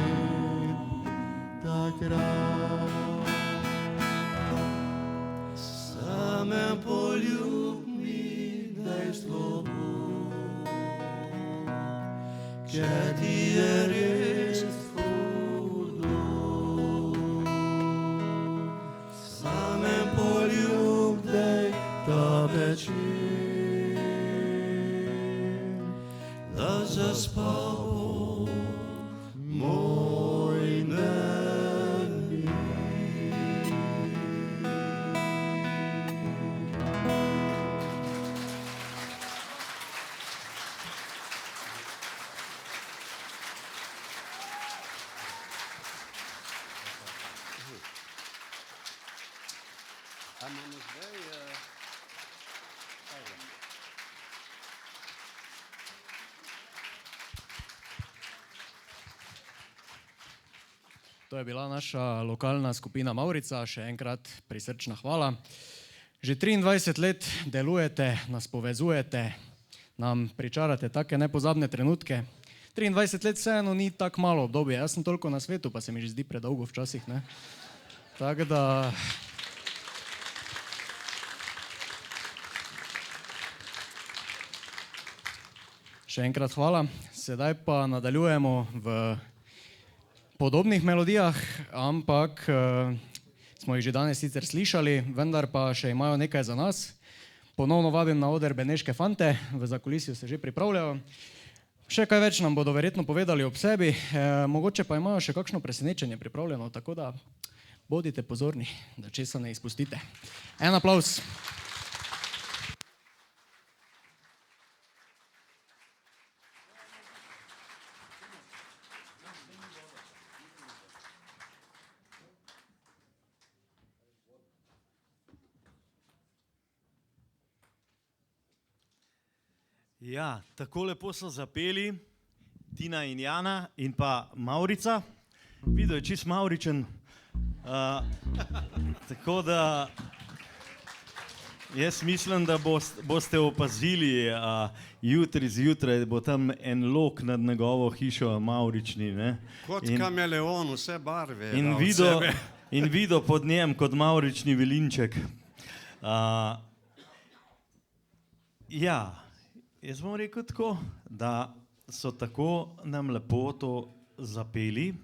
S9: takrat. Samem poljub mi daj slovo, če ti je res hudo. Samem poljub daj ta večer, da zaspal bo moj
S2: To je bila naša lokalna skupina Mavrica, še enkrat prisrčna hvala. Že 23 let delujete, nas povezujete, nam pričarate take nepozabne trenutke. 23 let vseeno ni tako malo obdobje, jaz sem toliko na svetu, pa se mi že zdi predolgo včasih, ne? Tako da... Še enkrat hvala, sedaj pa nadaljujemo v podobnih melodijah, ampak smo jih že danes sicer slišali, vendar pa še imajo nekaj za nas. Ponovno vabim na oder Beneške fante, v zakulisju se že pripravljajo. Še kaj več nam bodo verjetno povedali ob sebi, mogoče pa imajo še kakšno presenečenje pripravljeno, tako da bodite pozorni, da česa ne izpustite. En aplavz.
S1: Ja, tako lepo so zapeli Tina in Jana in pa Mavrica. Video je čist Mavričen. Tako da jaz mislim, da boste opazili jutri zjutraj, bo tam en lok nad njegovo hišo Mavrični. Ne?
S4: Kot kameleon, vse barve.
S1: In video pod njem kot Mavrični vilinček. Ja, jaz bom rekel tako, da so tako nam lepo to zapeli,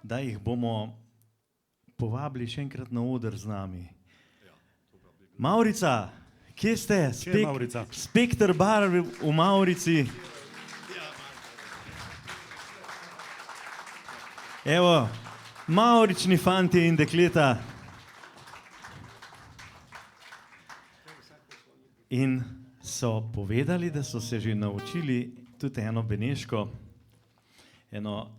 S1: da jih bomo povabili še enkrat na oder z nami. Mavrica, kje ste? Spekter bar v Mavrici. Evo, Mavrični fantje in dekleta. In so povedali, da so se že naučili tudi eno beneško, eno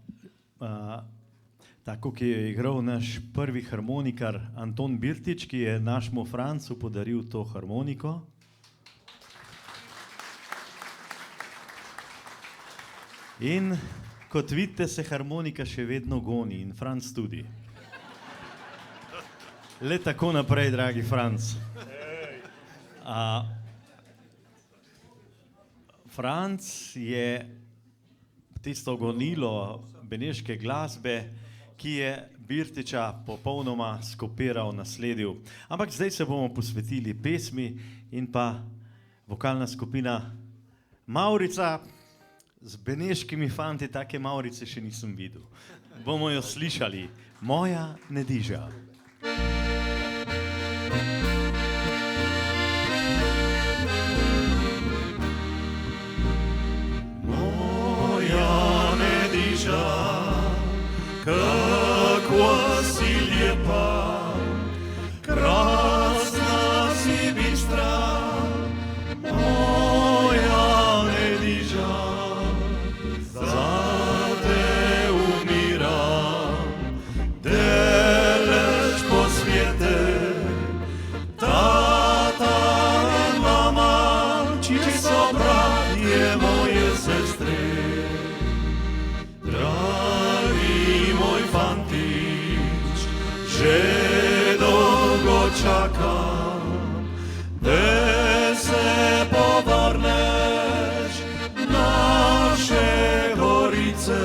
S1: tako, ki je igral naš prvi harmonikar Anton Birtič, ki je našemu Francu podaril to harmoniko. In kot vidite, se harmonika še vedno goni in Franc tudi. Le tako naprej, dragi Franc. Franc je tisto gonilo beneške glasbe ki je Birtiča popolnoma skopiral, nasledil. Ampak zdaj se bomo posvetili pesmi in pa vokalna skupina Mavrica z beneškimi fanti, take Mavrice še nisem videl. Bomo jo slišali. Moja Nediža.
S9: Kako si lepa, krasna si bistra, moja Nediža, za te umiram, deleč po svete, tata in mama, či so bratje moje sestre. Fantič, že dolgo čakam, da se povrneš naše gorice,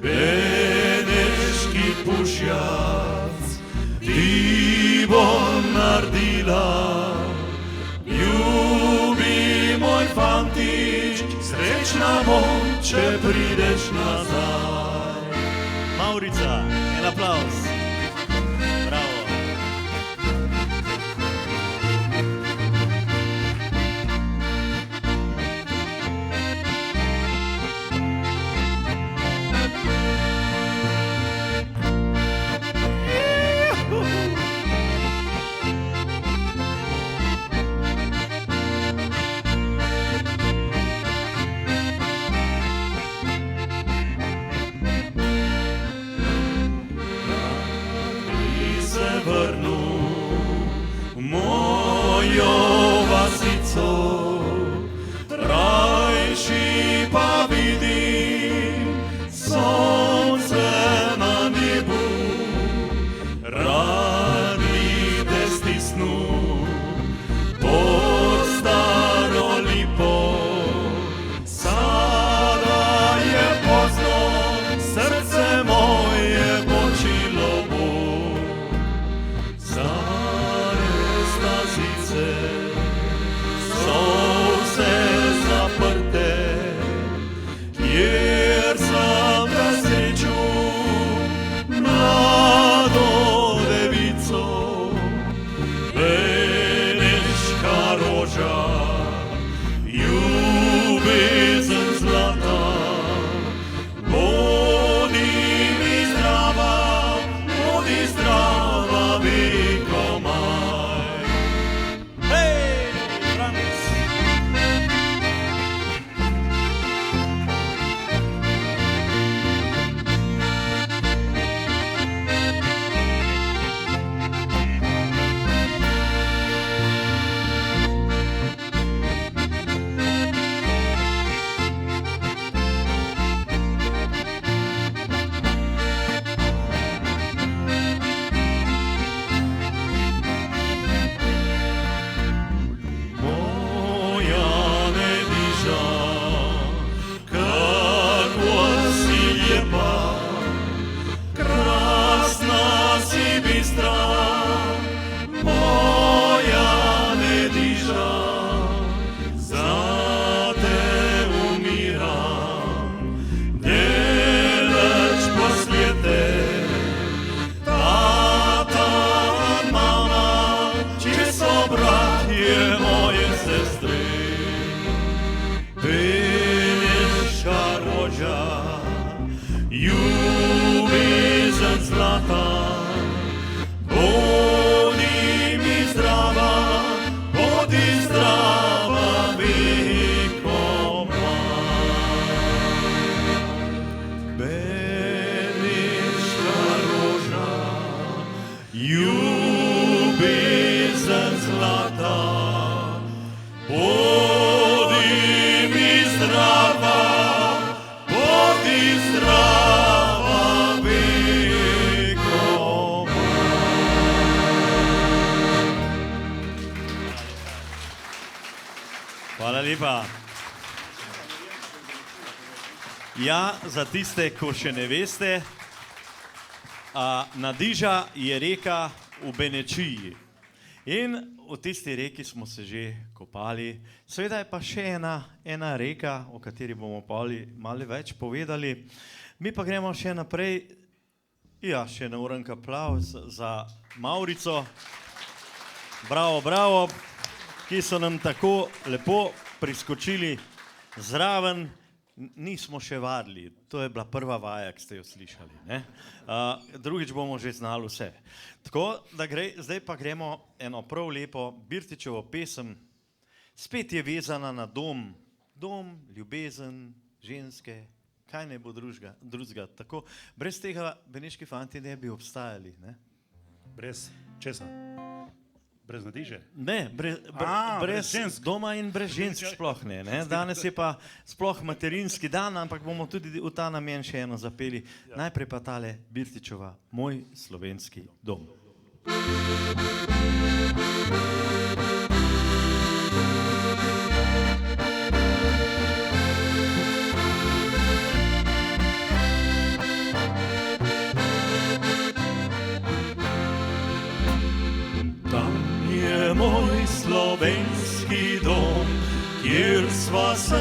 S9: beneški pušjac, ti bom naredila. Ljubi moj fantič, srečna bom, če prideš nazaj.
S1: Mavrica, en aplauz. Bravo.
S9: Trajši pa vidim sonce na nebu, rad bi te stisnil pod staro lipo. Sada je pozno, srce moje počilo bo, stare stazice so vse zaprte, kjer sem te srečal, mlado devico, beneška roža, ljubezen zlata. Bodi mi zdrava vekomaj.
S1: Hej, Franc! Ljubezen zlata, bodi mi zdrava vekomaj. Beneška roža, ljubezen zlata, bodi mi zdrava vekomaj. Hvala lepa. Ja, za tiste, ko še ne veste, Nadiža je reka v Benečiji. In v tisti reki smo se že kopali. Seveda je pa še ena reka, o kateri bomo malo več povedali. Mi pa gremo še naprej. Ja, še na uranka aplavz za Maurico. Bravo, bravo, ki so nam tako lepo priskočili zraven. Nismo še vadili, to je bila prva vaja, ki ste jo slišali. Ne? Drugič bomo že znali vse. Tako, da zdaj pa gremo eno prav lepo Birtičevo pesem. Spet je vezana na dom. Dom, ljubezen, ženske, kaj ne bo drugega. Tako, brez tega beneški fanti ne bi obstajali. Ne?
S3: Brez česa? Brez Nadiže?
S1: Ne, brez doma in brez žensk sploh ne. Danes je pa sploh materinski dan, ampak bomo tudi v ta namen še eno zapeli. Najprej pa tale Birtičeva, Moj slovenski dom.
S9: Moj slovenski dom, kjer sva se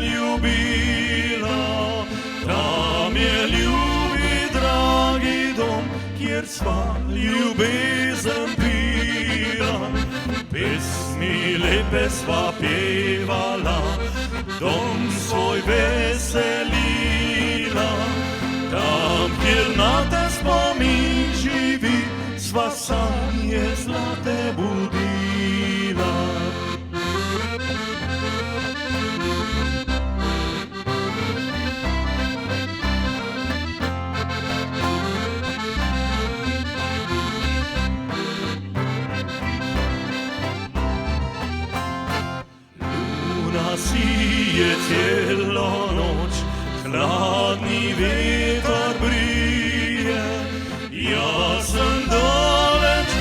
S9: ljubila. Tam je ljubi, dragi dom, kjer sva ljubezen pila. Pesmi lepe sva pevala, dom svoj veselila. Tam, kjer na te spomin živi, sva sanje zlate budila. Luna sije celo noč, hladni vetar brije. Jaz sem daleč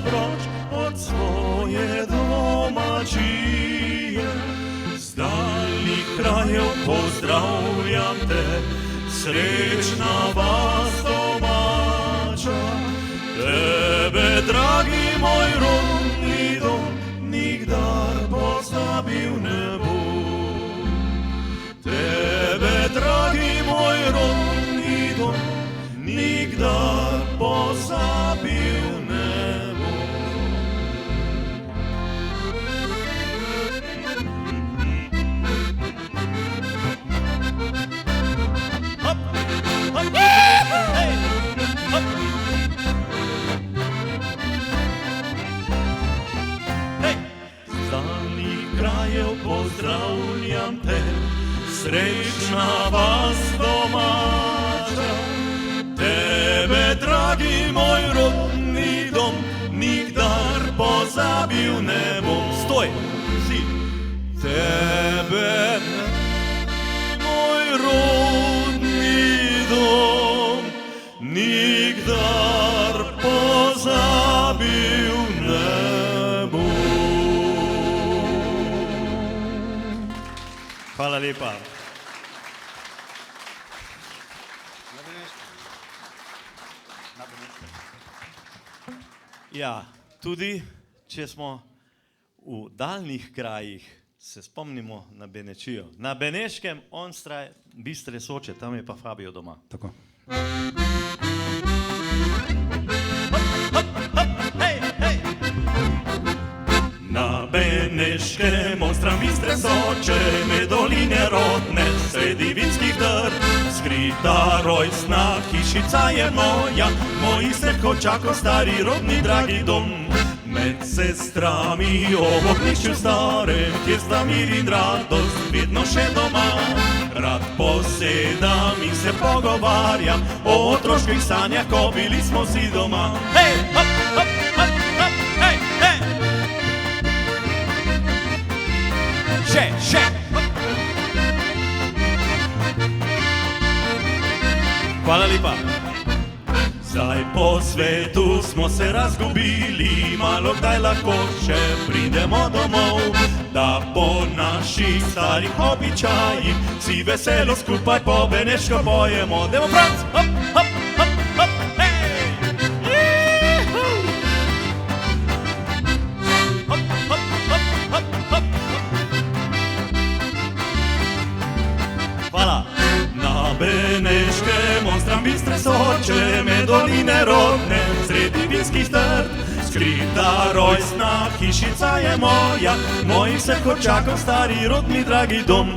S9: proč od svoje domačije. Z daljnih krajev pozdravljam te, srečna vas domača. Tebe, dragi moj rodni dom, nikdar pozabil ne bom. Tebe, dragi moj rodni dom, nikdar pozabil ne bom. Hop, hop, hej, hop. Hej, z daljnih krajev pozdravljam te, srečna vas domača. Tebe, dragi moj rodni dom, nikdar pozabil ne bom. Stoj, vsi. Tebe, moj rodni dom, nikdar pozabil ne bom.
S1: Hvala lepa. Ja, tudi če smo v daljnih krajih, se spomnimo na Benečijo. Na Beneškem onstraj Bistre Soče, tam je pa Fabio doma.
S3: Tako.
S9: Na Beneškem onstram Bistre Soče, med doline rodne, sredi vinskih drv, skrita rojstna hišica je moja, mojih srkočakov stari rodni dragi dom. Med sestrami ob ognjišču starem, kjer sta mir in radost vedno še doma. Rad posedam in se pogovarjam o otroških sanjah, ko bili smo vsi doma. Hej, hop, hop, hop, hop, hej, hej! Še!
S1: Hvala lepa.
S9: Zdaj po svetu smo se razgubili, malo kdaj lahko še pridemo domov, da po naših starih običajih si veselo skupaj po beneško pojemo. Dajmo Franc, hop, hop, hop, hop! mostram bistre soče, med doline rodne, sredi vinskih trd. Skrita rojstna hišica je moja, mojih vseh kočakov stari rod mi dragi dom.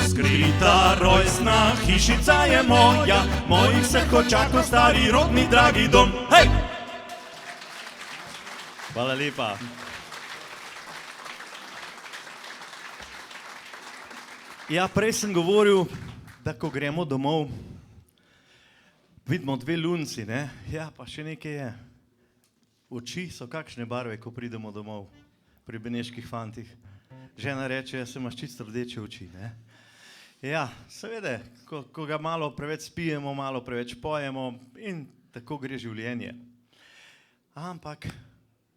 S9: Skrita rojstna hišica je moja, mojih vseh kočakov stari rod mi dragi dom. Hej!
S1: Hvala lepa. Ja, prej sem govoril, da ko gremo domov, vidimo dve lunci, ne? Ja, pa še nekaj je. Oči so kakšne barve, ko pridemo domov pri beneških fantih. Žena reče, jaz imaš čisto rdeče oči, ne? Ja, seveda, ko ga malo preveč spijemo, malo preveč pojemo in tako gre življenje. Ampak,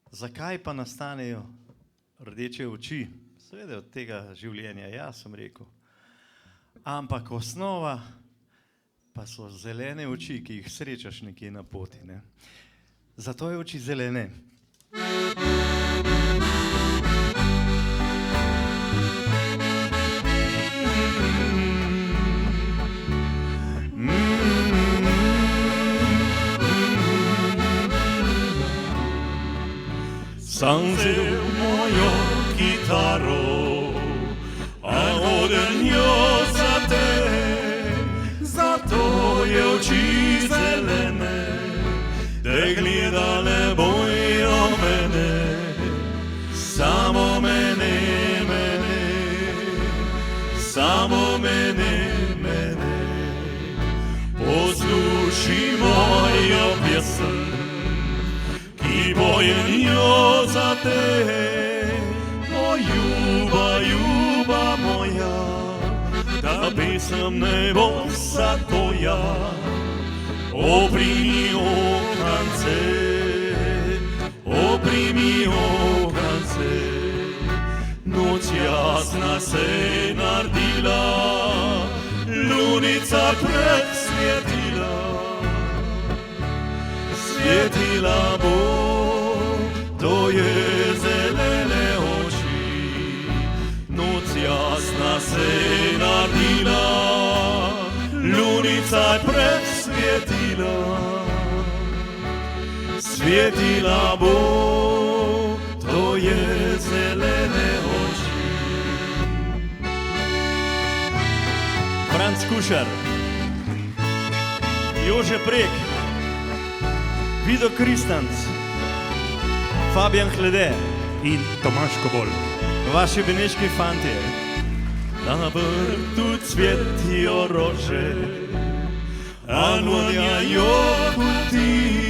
S1: zakaj pa nastanejo rdeče oči? Seveda od tega življenja, ja, sem rekel. Ampak osnova pa so zelene oči, ki jih srečaš nekje na poti, ne? Zato je oči zelene.
S9: Sam vzel mojo kitaro, a odem jo za te, zato je oči zelene, te gledale bojo mene, samo mene, samo mene. Posluši mojo pjesem, ki bojem jo za te, o ljuba moja, ta pesem ne bo vsa tvoja. Oprimi okance, noč jasna se je naredila, lunica presvetila, svetila bo, to je zelene oči, noč jasna se je naredila, lunica presvetila, svetila bo, to je zelene oči.
S1: Franc Kušar, Jože Prek, Vido Kristanc, Fabijan Hlede
S9: In Tomaž Kobol.
S1: vaši beneški fantje.
S9: Na vrtu cvjetijo rože, a vonjajo kuti,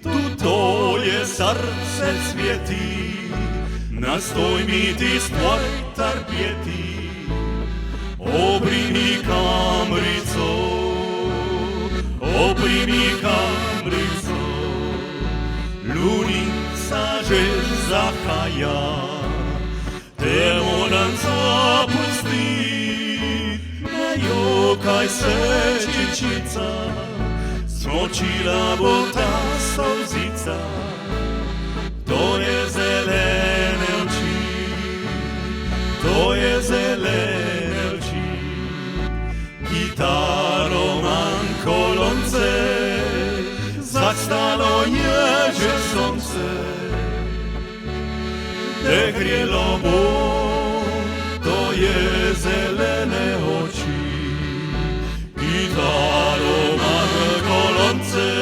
S9: tu tvoje srce cvjeti, nastoj mi ti spoj trpjeti, oprimi kambrico, lunica že zahaja, te moram zapustit, ne jokaj se čičica, smočila bo ta solzica, to je zelene oči, to je zelene oči, kitaro manjko lonce, zastalo je že sonce, te grelo bo, to je zelene oči, kitaro manjko lonce,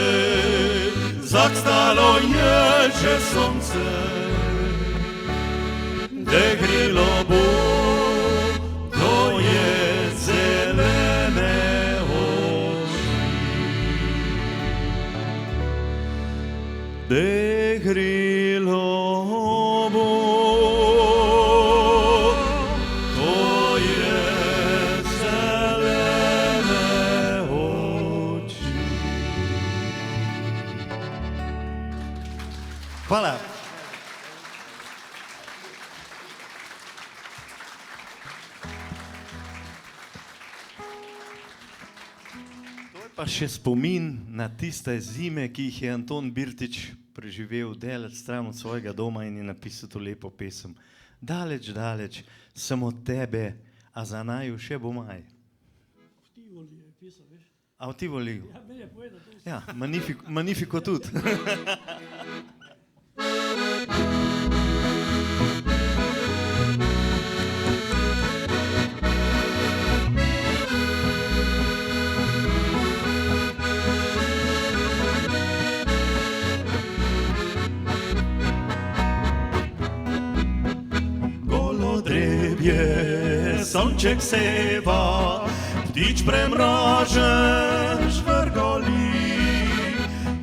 S9: zastalo je že sonce, te grelo bo, to je zelene oči. Te grelo bo, to je zelene oči.
S1: Hvala. To je pa še spomin na tiste zime, ki jih je Anton Birtič preživel daleč stran od svojega doma in je napisal to lepo pesem daleč, daleč, sem od tebe, a za naju še bo maj.
S5: V Tivoli je pisal, veš.
S1: A v Tivoli?
S5: Ja, meni je povedal to.
S1: Ja, Magnifico tudi.
S9: Sonček seva, ptič premražen žvrgoli,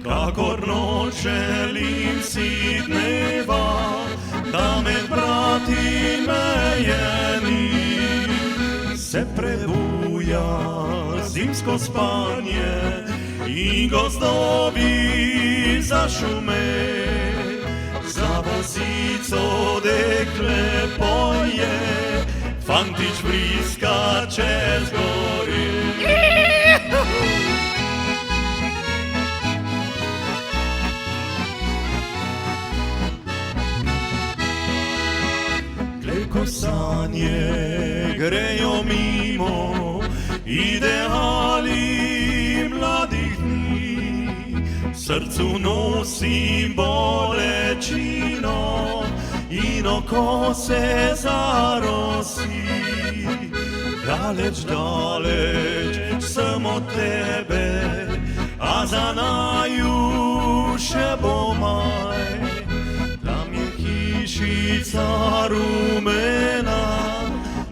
S9: kakor noč želim si dneva, da med brati mejeni se prebuja zimsko spanje in gozdovi zašume. Za vasico dekle poje, fantič vriska čez gori. Glej, ko sanje grejo mimo, ideali mladih dni, v srcu nosim bolečino in oko se zarosi. Daleč, daleč sem od tebe, a za naju še bo maj. Tam je hišica rumena,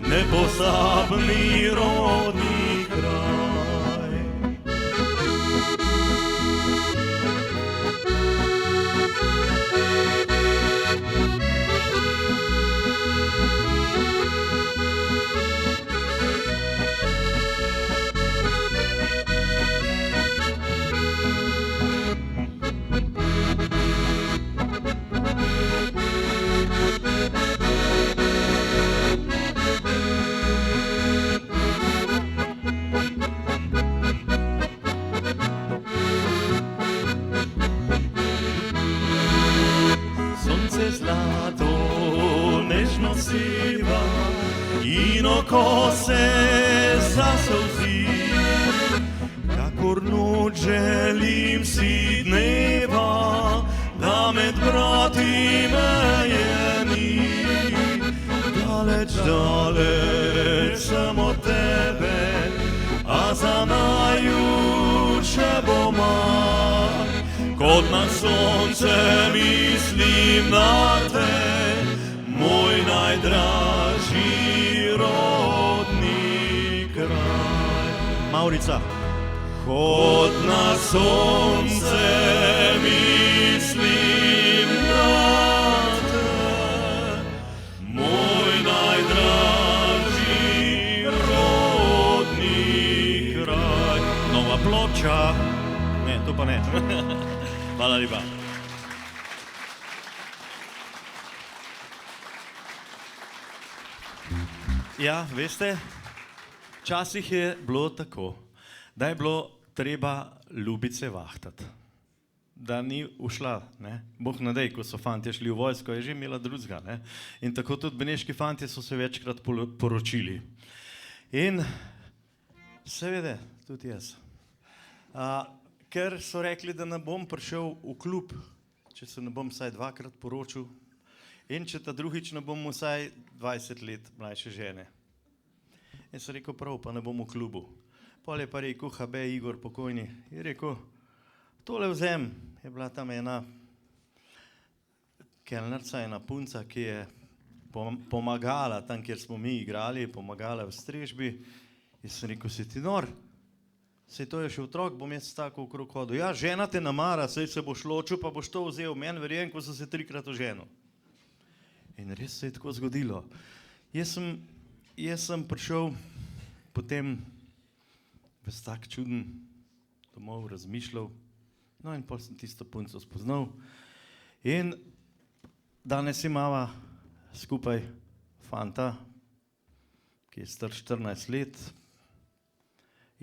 S9: nepozabni rodni kraj. In oko se zasolzi, kakor noč želim si dneva, da med brati mejeni. Daleč, daleč sem od tebe, a za naju še bo maj. Kot na sonce mislim na te, moj najdražji rodni kraj.
S1: Maurica.
S9: Kot na sonce mislim na te, moj najdražji rodni kraj.
S1: Nova Ploča. Ne, to pa ne. Hvala lepa. Ja, veste, včasih je bilo tako, da je bilo treba ljubice vahtati, da ni ušla, ne. Bog ne daj, ko so fantje šli v vojsko, je že imela drugega, ne. In tako tudi beneški fantje so se večkrat poročili. In seveda, tudi jaz. Ker so rekli, da ne bom prišel v klub, če se ne bom vsaj dvakrat poročil, in če ta drugič ne bom vsaj 20 let mlajše žene. In sem rekel, prav, pa ne bom v klubu. Pol je pa rekel, HB Igor pokojni, je rekel, tole vzem, je bila tam ena kelnerca, ena punca, ki je pomagala tam, kjer smo mi igrali, pomagala v strežbi. In sem rekel, si ti nor? Sej to je še otrok, bom jaz tako okrog hodil. Ja, žena te namara, sej se boš ločil, pa boš to vzel. Meni verjem, ko sem se 3-krat oženil. In res se je tako zgodilo. Jaz sem prišel potem ves tak čuden domov, razmišljal, no in pol sem tisto punco spoznal. In danes imava skupaj fanta, ki je star 14 let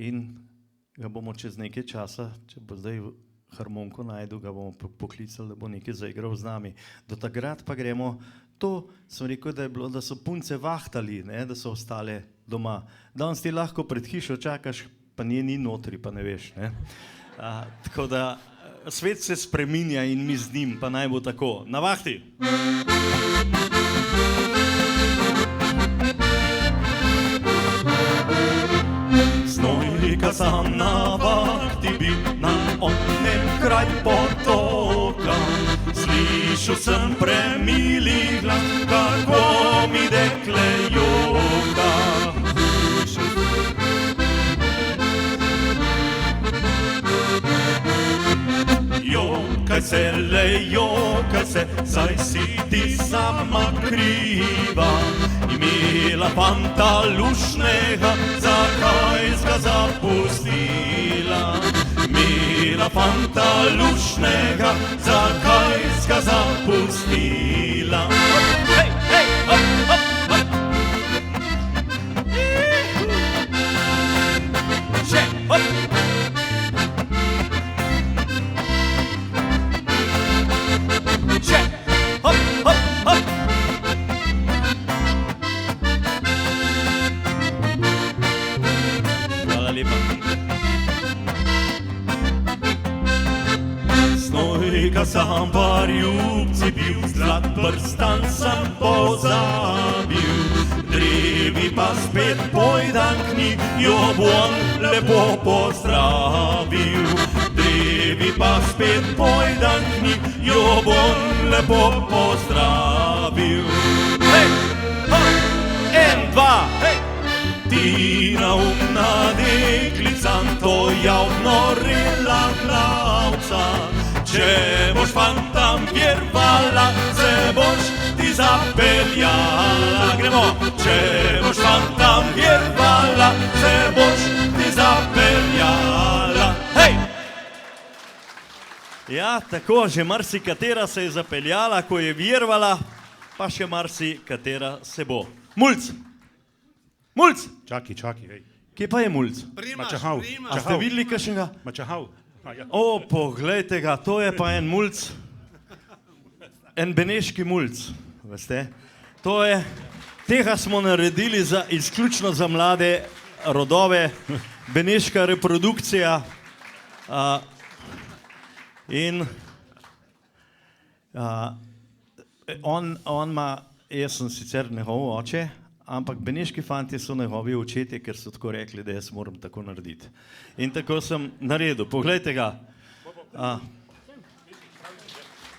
S1: in ga bomo čez nekaj časa, če bo zdaj harmoniko najdu, ga bomo poklicali, da bo nekaj zaigral z nami. Do takrat pa gremo to sem rekel, da je bilo, da so punce vahtali, ne, da so ostale doma. Danes ti lahko pred hišo čakaš, pa ni notri, pa ne veš. Ne. Tako da svet se spreminja in mi z njim, pa naj bo tako. Na vahti!
S9: Znojka sam na vahti bil na onem kraj potoka. Slišal sem premili glas, kako mi dekle joka. Jokaj se, le jokaj se, saj si ti sama kriva. Imela fanta lušnega, zakaj ga zapustila? Imela fanta lušnega, zakaj ga zapustila? Hej, hej, hop, hop, hop. Še, hop. Še, hop, hop, hop.
S1: Hvala lepa.
S9: Znojka sam pa ljubci bil, zlat prstan sem pozabil. Drevi pa spet pojdan k njim, jo bom lepo pozdravil. Drevi pa spet pojdan k njim, jo bom lepo pozdravil. Hej, hop, en, dva, hej! Tina umna deklica, to javno rela glavca. Če boš fantam vjervala, se boš ti zapeljala. Gremo! Če boš fantam vjervala, se boš ti zapeljala. Hej!
S1: Ja, tako, že marsikatera se je zapeljala, ko je vjervala, pa še marsikatera se bo. Mulc! Mulc!
S3: Čaki, hej.
S1: Kje pa je mulc?
S3: Mačahal.
S1: A ste videli kakšnega?
S3: Mačahal. Ja.
S1: O, poglejte ga, to je pa en mulc. En beneški mulc, veste. To je, tega smo naredili izključno za mlade rodove, beneška reprodukcija. In on ima, jaz sem sicer njegov oče, ampak beneški fantje so njegovi očetje, ker so tako rekli, da jaz moram tako narediti. In tako sem naredil. Poglejte ga.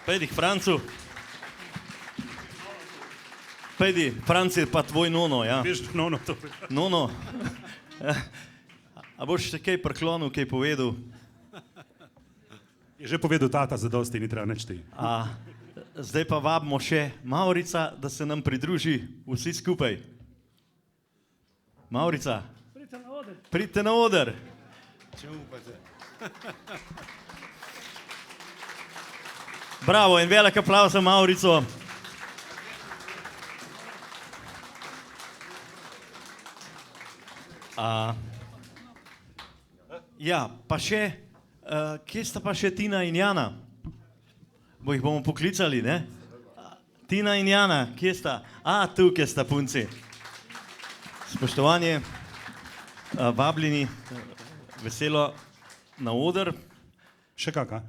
S1: Pejdi k Francu. Pejdi, Franc je pa tvoj nono, ja.
S3: Veš, nono to.
S1: Nono. A boš še kaj priklonil, kaj povedal?
S3: Je že povedal tata, zadosti, ni treba nič ti.
S1: Zdaj pa vabimo še Maurica, da se nam pridruži vsi skupaj. Maurica, pridite na oder. Bravo, en velik aplavz za Maurico. Ja, pa še, kje sta pa še Tina in Jana? Bo jih bomo poklicali, ne? Tina in Jana, kje sta? Tukaj sta punci. Spoštovanje, vabljeni, veselo na oder.
S3: Še kaka?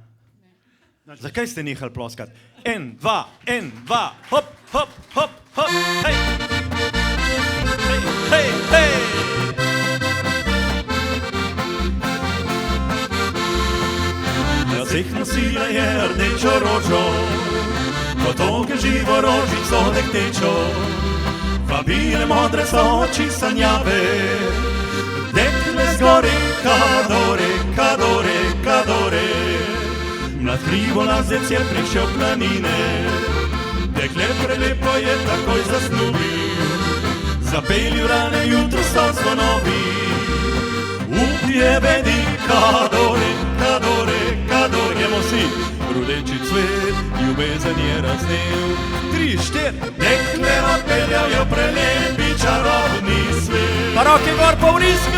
S1: Zakaj ste nehali ploskati? En, dva, hop, hop, hop, hop, hej! Hej, hej, hej!
S9: Vseh nosila je rdečo rožo, kot oke živo rožico dektečo. Vabile modre so oči sanjave, dekle zgore, kadore, kadore, kadore. Mlad krivolazec je prišel planine, dekle prelepo je takoj zasnubil. Zapelju rane jutro so zvonovi, upije vedi, kadore, kadore, kadore. Gremo si, rudeči cvet, ljubezen je raznev. 3, 4, dekle odpeljajo prelepi čarobni svet.
S1: Pa roke gor pa vriskaj!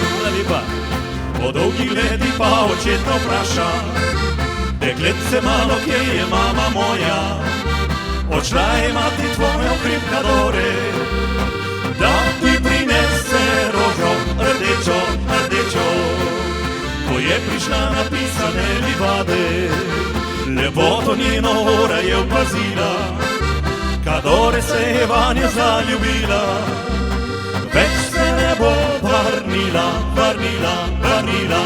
S1: Hvala lepa.
S9: Po dolgih letih pa očetno vpraša, dekletce malo, kje je mama moja? Odšla je mati tvojo hribkadore, da ti prinese rožo rdečo, rdečo. Ko je prišla na pisane livade, lepoto njeno ora je opazila, kadore se je vanje zaljubila. Več se ne bo vrnila, vrnila, vrnila.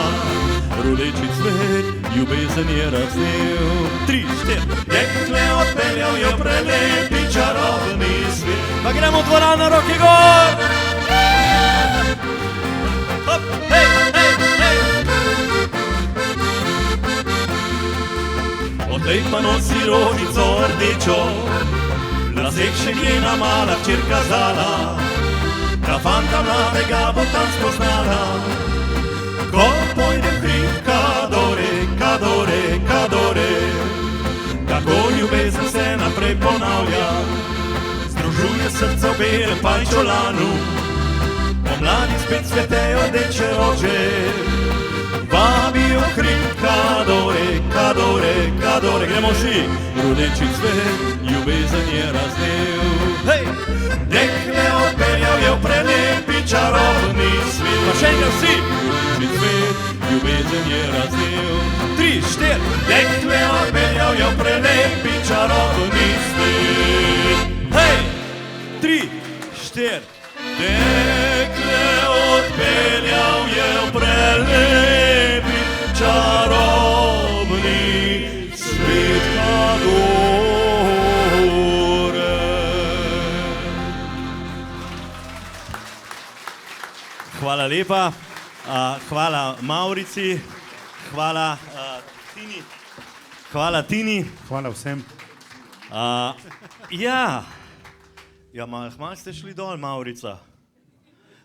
S9: Rudeči cvet, ljubezen je raznev. 3, 4, dekle odpeljal je prelepi čarobni svet.
S1: Pa gremo v dvorano, roki gor! Hop, hej, hej, hej!
S9: Odlej pa nosi rožico rdečo, lasek še njena mala hčerka Zala, da fanta mladega bo tam spoznala. Ko pojde v hrib kadore, kadore, kadore, tako ljubezen se naprej ponavlja. Združuje srce v belem pajčolanu, pomladi spet cvetejo rdeče rože. Vabijo v hrib kadore, kadore, kadore, gremo vsi. Rudeči cvet, ljubezen je raznev. Hej! Dekle odpeljal je v prelepi čarobni svet. Pa še enkrat vsi! Rudeči cvet, ljubezen je raznev. 3, 4, dekle odpeljal je v prelepi čarobni svet.
S1: Hej! 3, 4,
S9: Dekle odpeljal je v prelepi čarobni svet kadore.
S1: Hvala lepa, hvala Maurici, hvala Tini. Hvala Tini.
S3: Hvala vsem.
S1: Ja, malo ste šli dol, Maurica.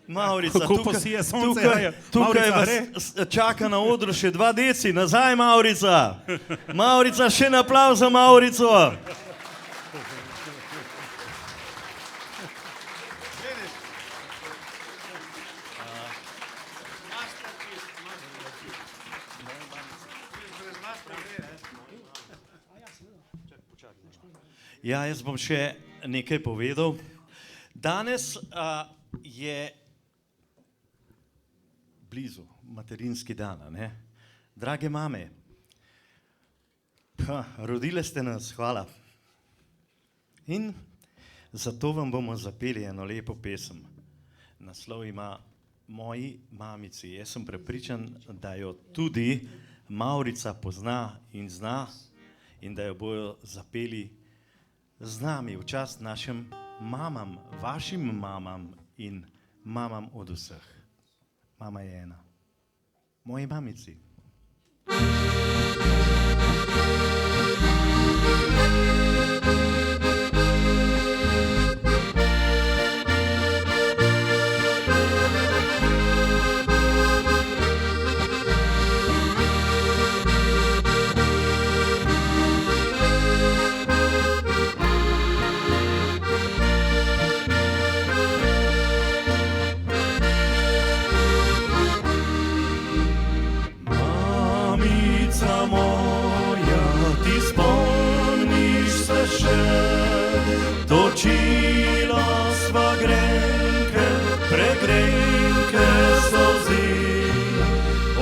S1: Maurica,
S3: Kako posije sonce,
S1: tukaj
S3: Maurica,
S1: vas čaka na odru še 2 deci. Nazaj, Maurica. Maurica, še en aplavz za Maurico. Ja, jaz bom še nekaj povedal. Danes je blizu materinski dan, ne? Drage mame, rodile ste nas, hvala. In zato vam bomo zapeli eno lepo pesem. Naslov ima Moji mamici. Jaz sem prepričan, da jo tudi Maurica pozna in zna in da jo bojo zapeli z nami v čast našim mamam, vašim mamam in mamam od vseh. Mama je ena. Moji mamici.
S9: Točila sva grenke, pregrenke solzi,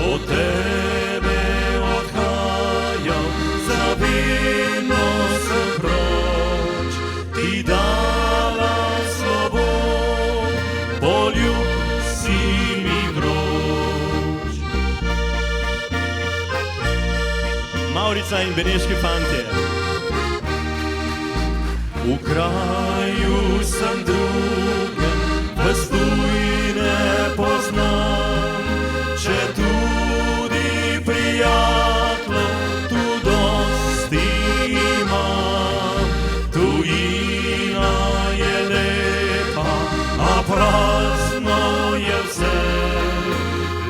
S9: od tebe odhajal, za vedno sem proč, ti dala svobod, poljub si mi vroč.
S1: Maurica in beneški fantje.
S9: V kraju sem drugem, vas tuj ne poznam, če tudi prijateljev tu dosti imam. Tujina je lepa, a prazno je vse,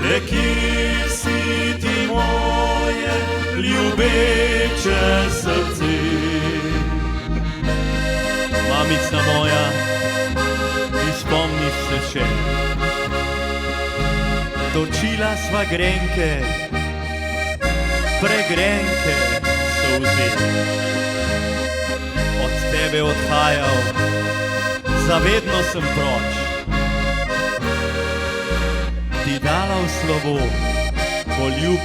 S9: le kje si ti moje ljubeče srce.
S1: Mamica moja, ti spomniš se še. Točila sva grenke, pregrenke solze. Od tebe odhajal, zavedno sem proč. Ti dala v slovo, poljub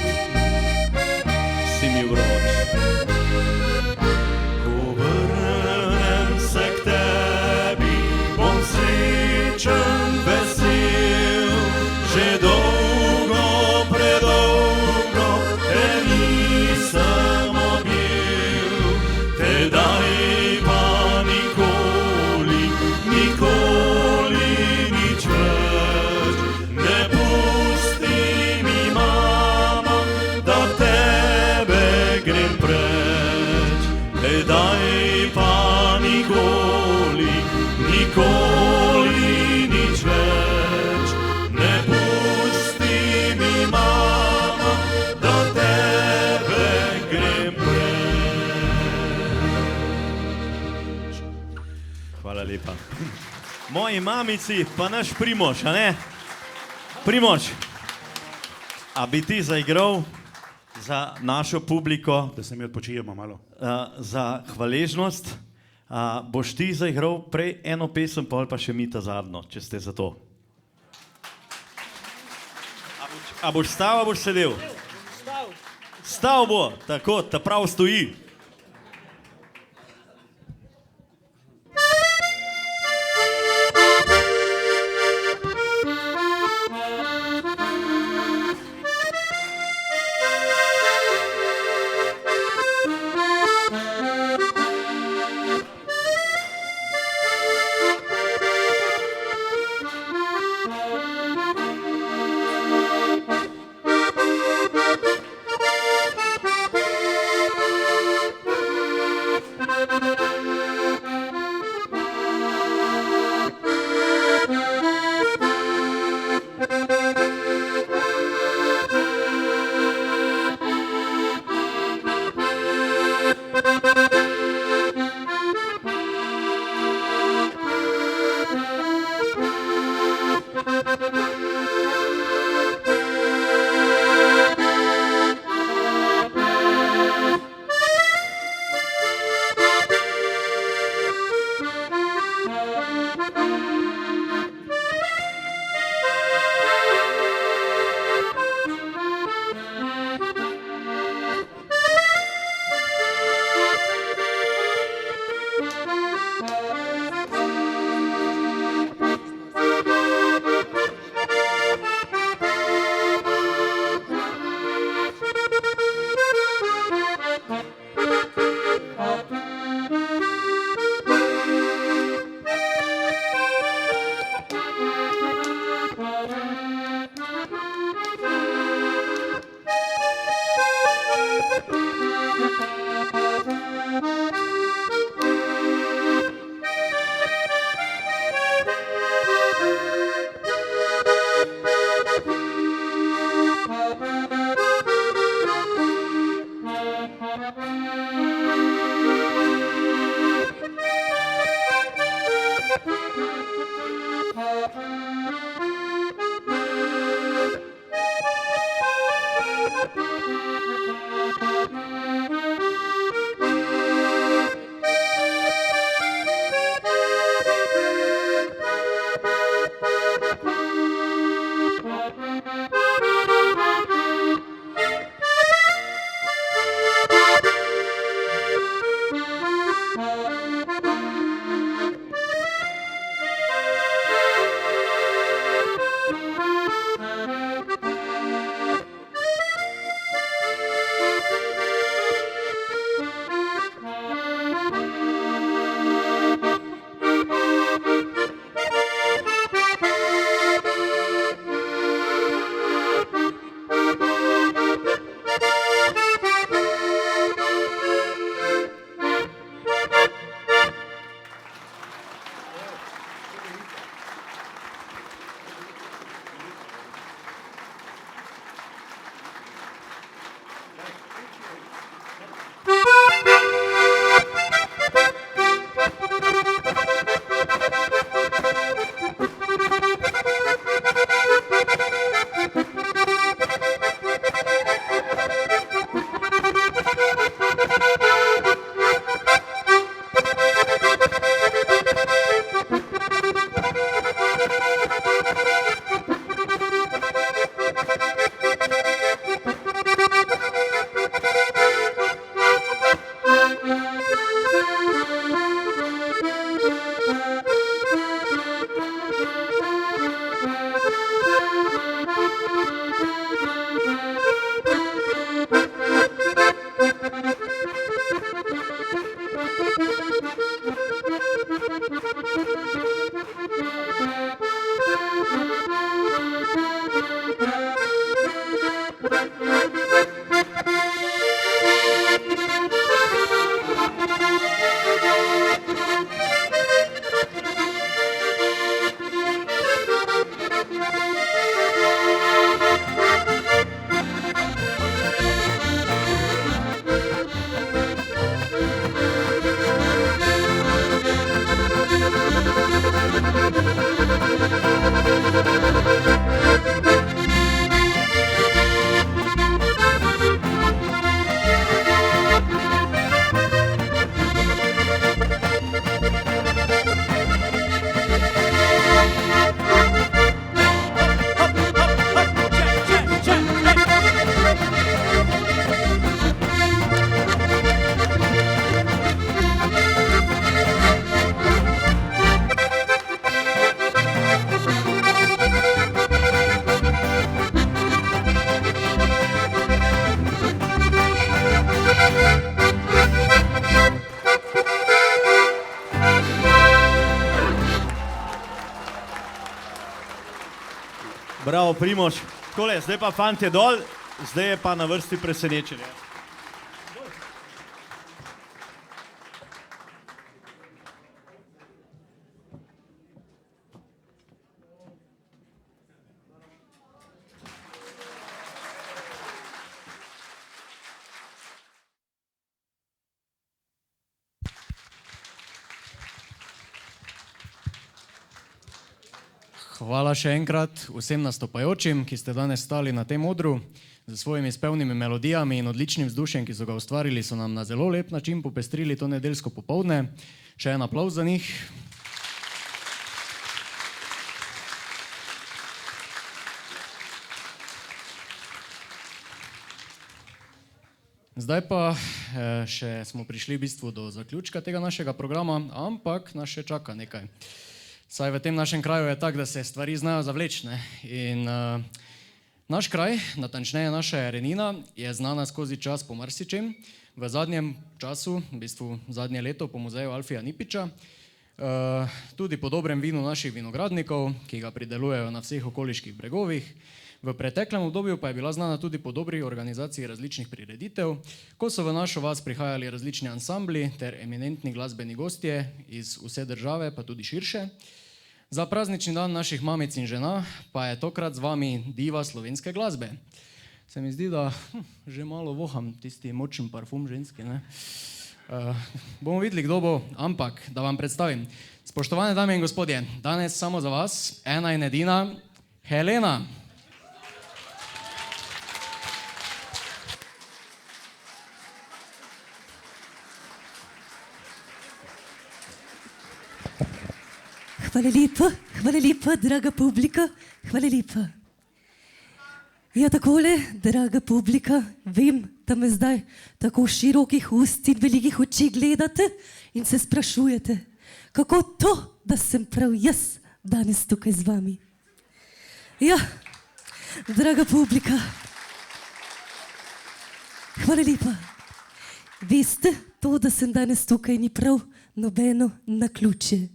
S1: si mi vroč.
S9: Ko vrnem se k tebi, bom srečen, vesel, že dolgo, predolgo te nisem objel. Tedaj pa nikoli, nikoli nič več. Ne pusti mi, mama, da tebe grem preč. Tedaj pa nikoli, nikoli nič več. Ne pusti mi, mama, da tebe grem preč.
S1: Hvala lepa. Moji mamici pa naš Primož, a ne? Primož, a bi ti zaigral za našo publiko,
S3: Da se mi odpočijemo malo.
S1: za hvaležnost? Boš ti zaigral prej eno pesem, pol pa še mi ta zadnjo, če ste za to. A boš stal, a boš sedel? Stal bo, tako, ta prav stoji. Bravo, Primož. Takole, zdaj pa fantje dol, zdaj je pa na vrsti presenečenje.
S2: Hvala še enkrat vsem nastopajočim, ki ste danes stali na tem odru. Z svojimi spevnimi melodijami in odličnim vzdušjem, ki so ga ustvarili, so nam na zelo lep način popestrili to nedeljsko popoldne. Še en aplavz za njih. Zdaj pa še smo prišli v bistvu do zaključka tega našega programa, ampak nas še čaka nekaj. Saj v tem našem kraju je tako, da se stvari znajo zavleči, ne? In naš kraj, natančneje naša Renina, je znana skozi čas po marsičem. V zadnjem času, v bistvu zadnje leto po muzeju Alfija Nipiča, tudi po dobrem vinu naših vinogradnikov, ki ga pridelujejo na vseh okoliških bregovih. V preteklem obdobju pa je bila znana tudi po dobri organizaciji različnih prireditev, ko so v našo vas prihajali različni ansambli ter eminentni glasbeni gostje iz vse države, pa tudi širše. Za praznični dan naših mamic in žena pa je tokrat z vami diva slovenske glasbe. Se mi zdi, da že malo voham tisti močen parfum ženski, ne? Bomo videli, kdo bo, ampak da vam predstavim. Spoštovane dame in gospodje, danes samo za vas ena in edina Helena.
S6: Hvala lepa, draga publika, hvala lepa. Ja, takole, draga publika, vem, da me zdaj tako širokih ust in velikih oči gledate in se sprašujete, kako to, da sem prav jaz danes tukaj z vami. Ja, draga publika, hvala lepa. Veste, to, da sem danes tukaj, ni prav nobeno naključje.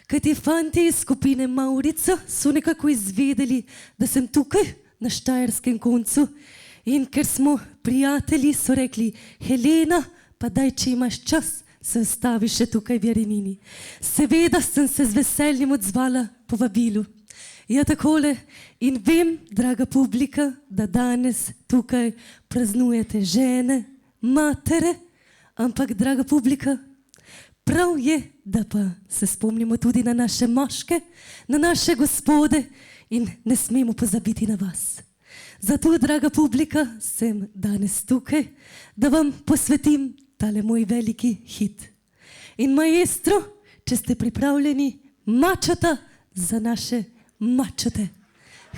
S6: Kaj ti fanti iz skupine Maurica so nekako izvedeli, da sem tukaj na štajerskem koncu in ker smo prijatelji, so rekli, Helena, pa daj, če imaš čas, se ostavi še tukaj v Renini. Seveda sem se z veseljem odzvala povabilu. Ja, takole, in vem, draga publika, da danes tukaj praznujete žene, matere, ampak, draga publika, prav je, da pa se spomnimo tudi na naše moške, na naše gospode in ne smemo pozabiti na vas. Zato, draga publika, sem danes tukaj, da vam posvetim tale moj veliki hit. In maestro, če ste pripravljeni, mačata za naše mačate.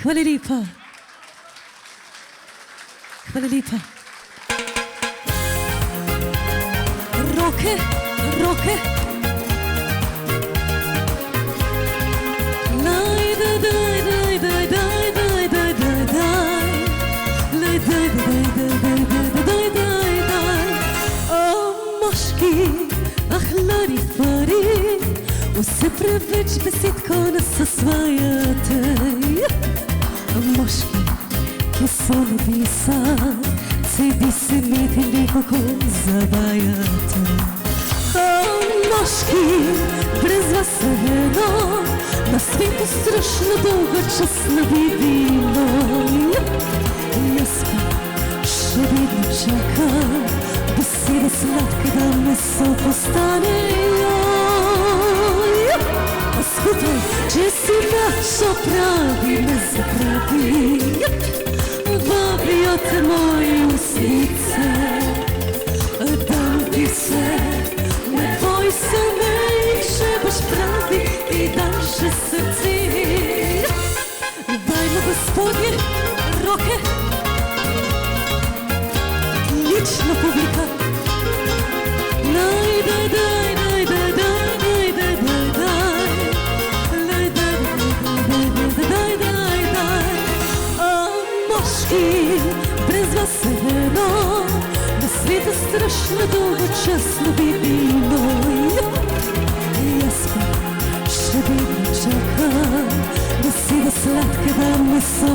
S6: Hvala lepa. Hvala lepa. Roke, roke. Vse preveč besed, ko nas osvajate. Moški, ki so nebesa, sedi se med in ve, kako zavajate. Moški, brez vas eno, na svetu strašno dolgo čas ne bi bilo. Jaz pa še vedno čakam, besede sladkega meso postanejo. Skupaj, če si našo pravi, ne zapravi, vabijo te moje ustnice, dam ti se, ne boj se me, če boš pravi, ti dam še srce. Dajmo, gospodje, roke, lično publika. Daj, daj, daj, daj, daj, daj, daj, daj, daj, daj. Moški, brez vas eno, na svetu strašno dolgo čas ne bi bilo. Jaz pa še vedno čakam, besede sladkega meso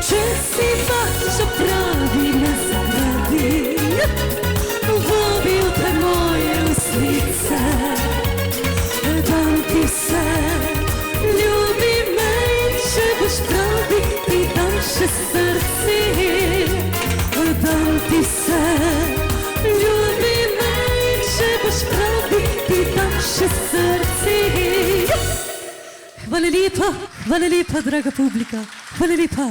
S6: če si pač pravi me zaradi, vabil te moje ustnice, dam ti se, ljubi me, če boš pravi, ti dam še srce, dam ti se, ljubi me, če boš pravi, ti dam še srce. Hvala lepa, draga publika, hvala lepa.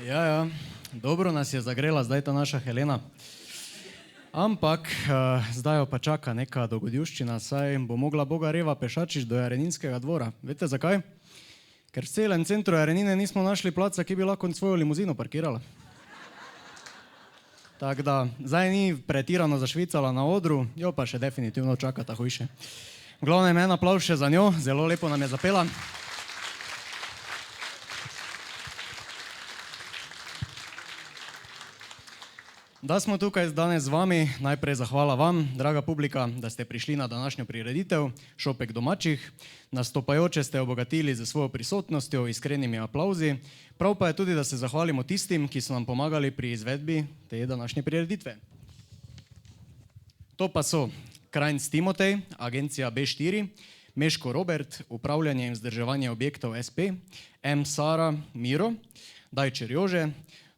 S2: Ja, dobro nas je zagrela zdaj ta naša Helena. Ampak zdaj jo pa čaka neka dogodivščina, saj bo mogla Boga Reva pešačiš do Jareninskega dvora. Veste zakaj? Ker v celem centru Jarenine nismo našli placa, ki bi lahko svojo limuzino parkirala. Tako da, zdaj ni pretirano zašvicala na odru, jo pa še definitivno čaka ta hujše. V glavnem en aplavz še za njo, zelo lepo nam je zapela. Da smo tukaj danes z vami, najprej zahvala vam, draga publika, da ste prišli na današnjo prireditev Šopek domačih. Nastopajoče ste obogatili z svojo prisotnostjo, iskrenimi aplavzi. Prav pa je tudi, da se zahvalimo tistim, ki so nam pomagali pri izvedbi te današnje prireditve. To pa so Krajnc Timotej, agencija B4, Meško Robert, upravljanje in vzdrževanje objektov SP, M. Sara Miro, Dajčer Jože,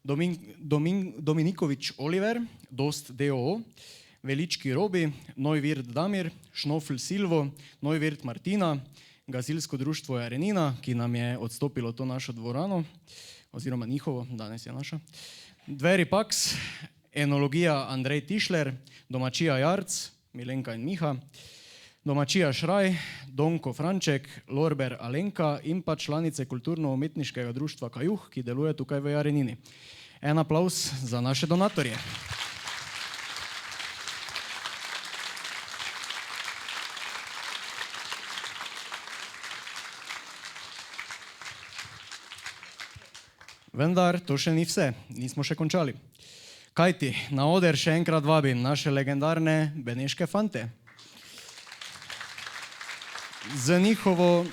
S2: Dominikovič Oliver, Dost DOO, Velički Robi, Neuwirth Damir, Šnofl Silvo, Neuwirth Martina, Gasilsko društvo Jarenina, ki nam je odstopilo to našo dvorano, oziroma njihovo, danes je naša, Dveri Pax, Enologija Andrej Tišler, Domačija Jarc, Milenka in Miha, Domačija Šraj, Donko Franček, Lorber Alenka in pa članice kulturno-umetniškega društva Kajuh, ki deluje tukaj v Jarenini. En aplavz za naše donatorje. Vendar to še ni vse, nismo še končali. Kajti, na oder še enkrat vabim naše legendarne beneške fante. Z njihovo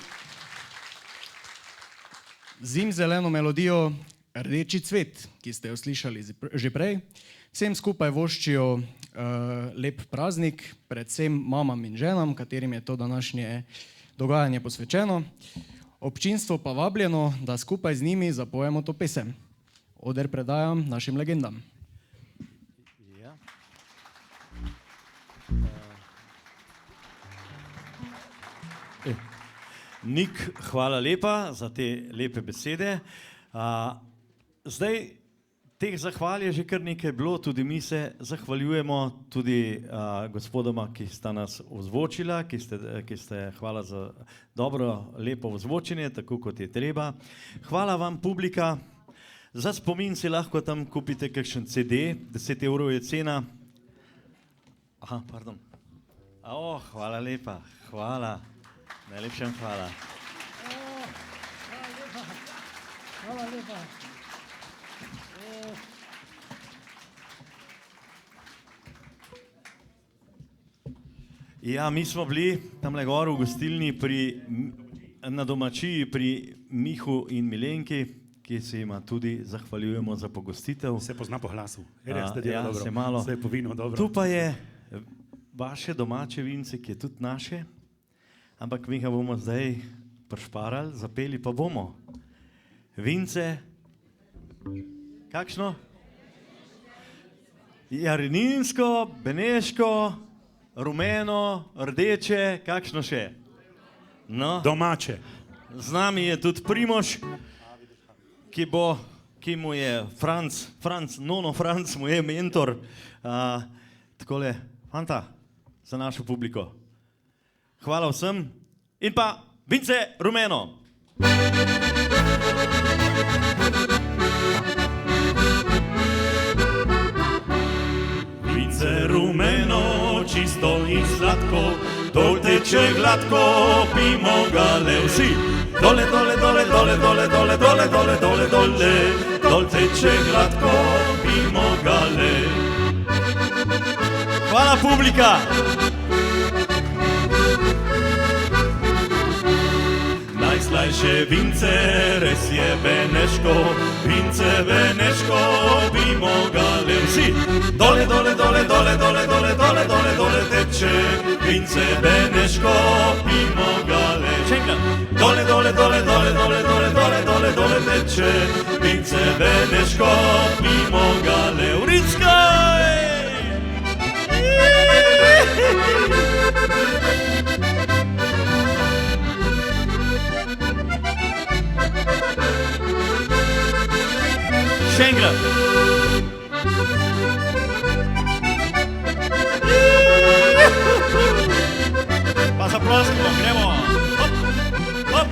S2: zimzeleno melodijo Rdeči cvet, ki ste jo slišali že prej. Vsem skupaj voščijo lep praznik, predvsem mamam in ženam, katerim je to današnje dogajanje posvečeno. Občinstvo pa vabljeno, da skupaj z njimi zapojemo to pesem. Oder predajam našim legendam.
S1: Ja. Nik, hvala lepa za te lepe besede. Zdaj, teh zahval je že kar nekaj bilo, tudi mi se zahvaljujemo tudi gospodoma, ki sta nas ozvočila, ki ste, hvala za dobro, lepo ozvočenje, tako kot je treba. Hvala vam, publika. Za spomin si lahko tam kupite kakšen CD, 10 € je cena. Aha, pardon. Hvala lepa, hvala. Najlepša hvala.
S5: Hvala lepa.
S1: Ja, mi smo bili tamle gor v gostilni na domačiji pri Mihu in Milenki, ki se jima tudi zahvaljujemo za pogostitev.
S3: Se pozna po glasu.
S1: Ja, se malo.
S3: Se je po vinu dobro.
S1: Tu pa je vaše domače vince, ki je tudi naše, ampak mi ga bomo zdaj prešparali, zapeli pa bomo. Vince, kakšno? Jareninsko, beneško, rumeno, rdeče, kakšno še? No.
S3: Domače.
S1: Z nami je tudi Primož, ki mu je Nono Franc mu je mentor. Takole, fanta, za našo publiko. Hvala vsem in pa vince rumeno.
S9: Vince rumeno, čisto in sladko, dol teče gladko, pimo ga le vsi. Dole, dole, dole, dole, dole, dole, dole, dole, dole, dole, dol teče gladko Mimogale.
S1: Hvala, publika!
S9: Najslajše vince, res je Beneško, vince Beneško Mimogale. Vsi! Dole, dole, dole, dole, dole, dole, dole, dole, dole teče vince Beneško Mimogale. Dole, dole, dole, dole, dole, dole, dole, dole, dole teče vince Beneško Mimogale. Urinskaj!
S1: Še enkrat. Pa zaploskimo, gremo. Hop, hop,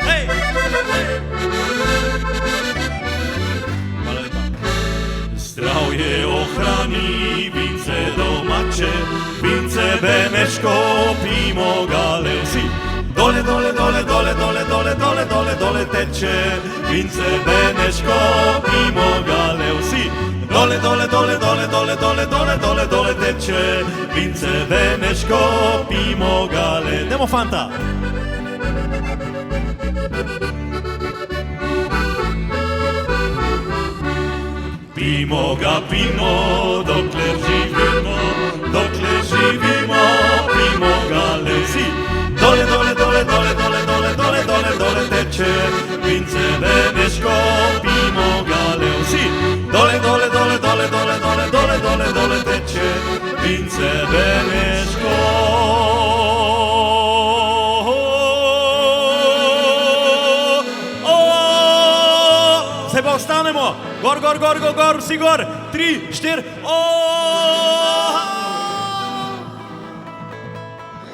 S1: hej, hej. Hvala lepa.
S9: Zdravje ohrani vince domače, vince Beneško Mimogale. Vsi! Dole, dole, dole, dole, dole, dole, dole, dole, dole teče vince Beneško Mimogale. Vsi! Dole, dole, dole, dole, dole, dole, dole, dole, dole teče vince Beneško Mimogale.
S1: Demo fanta.
S9: Pimo ga, pimo, dokler živimo, Mimogale. Vsi! Dole, dole, dole, dole, dole, dole, dole, dole, dole teče vince Beneško Mimogale. Vsi! Dole, dole, dole, dole, dole, dole, dole, dole, dole teče vince Beneško.
S1: Zdaj pa ostanemo. Gor, gor, gor, gor, gor, vsi gor. 3, 4,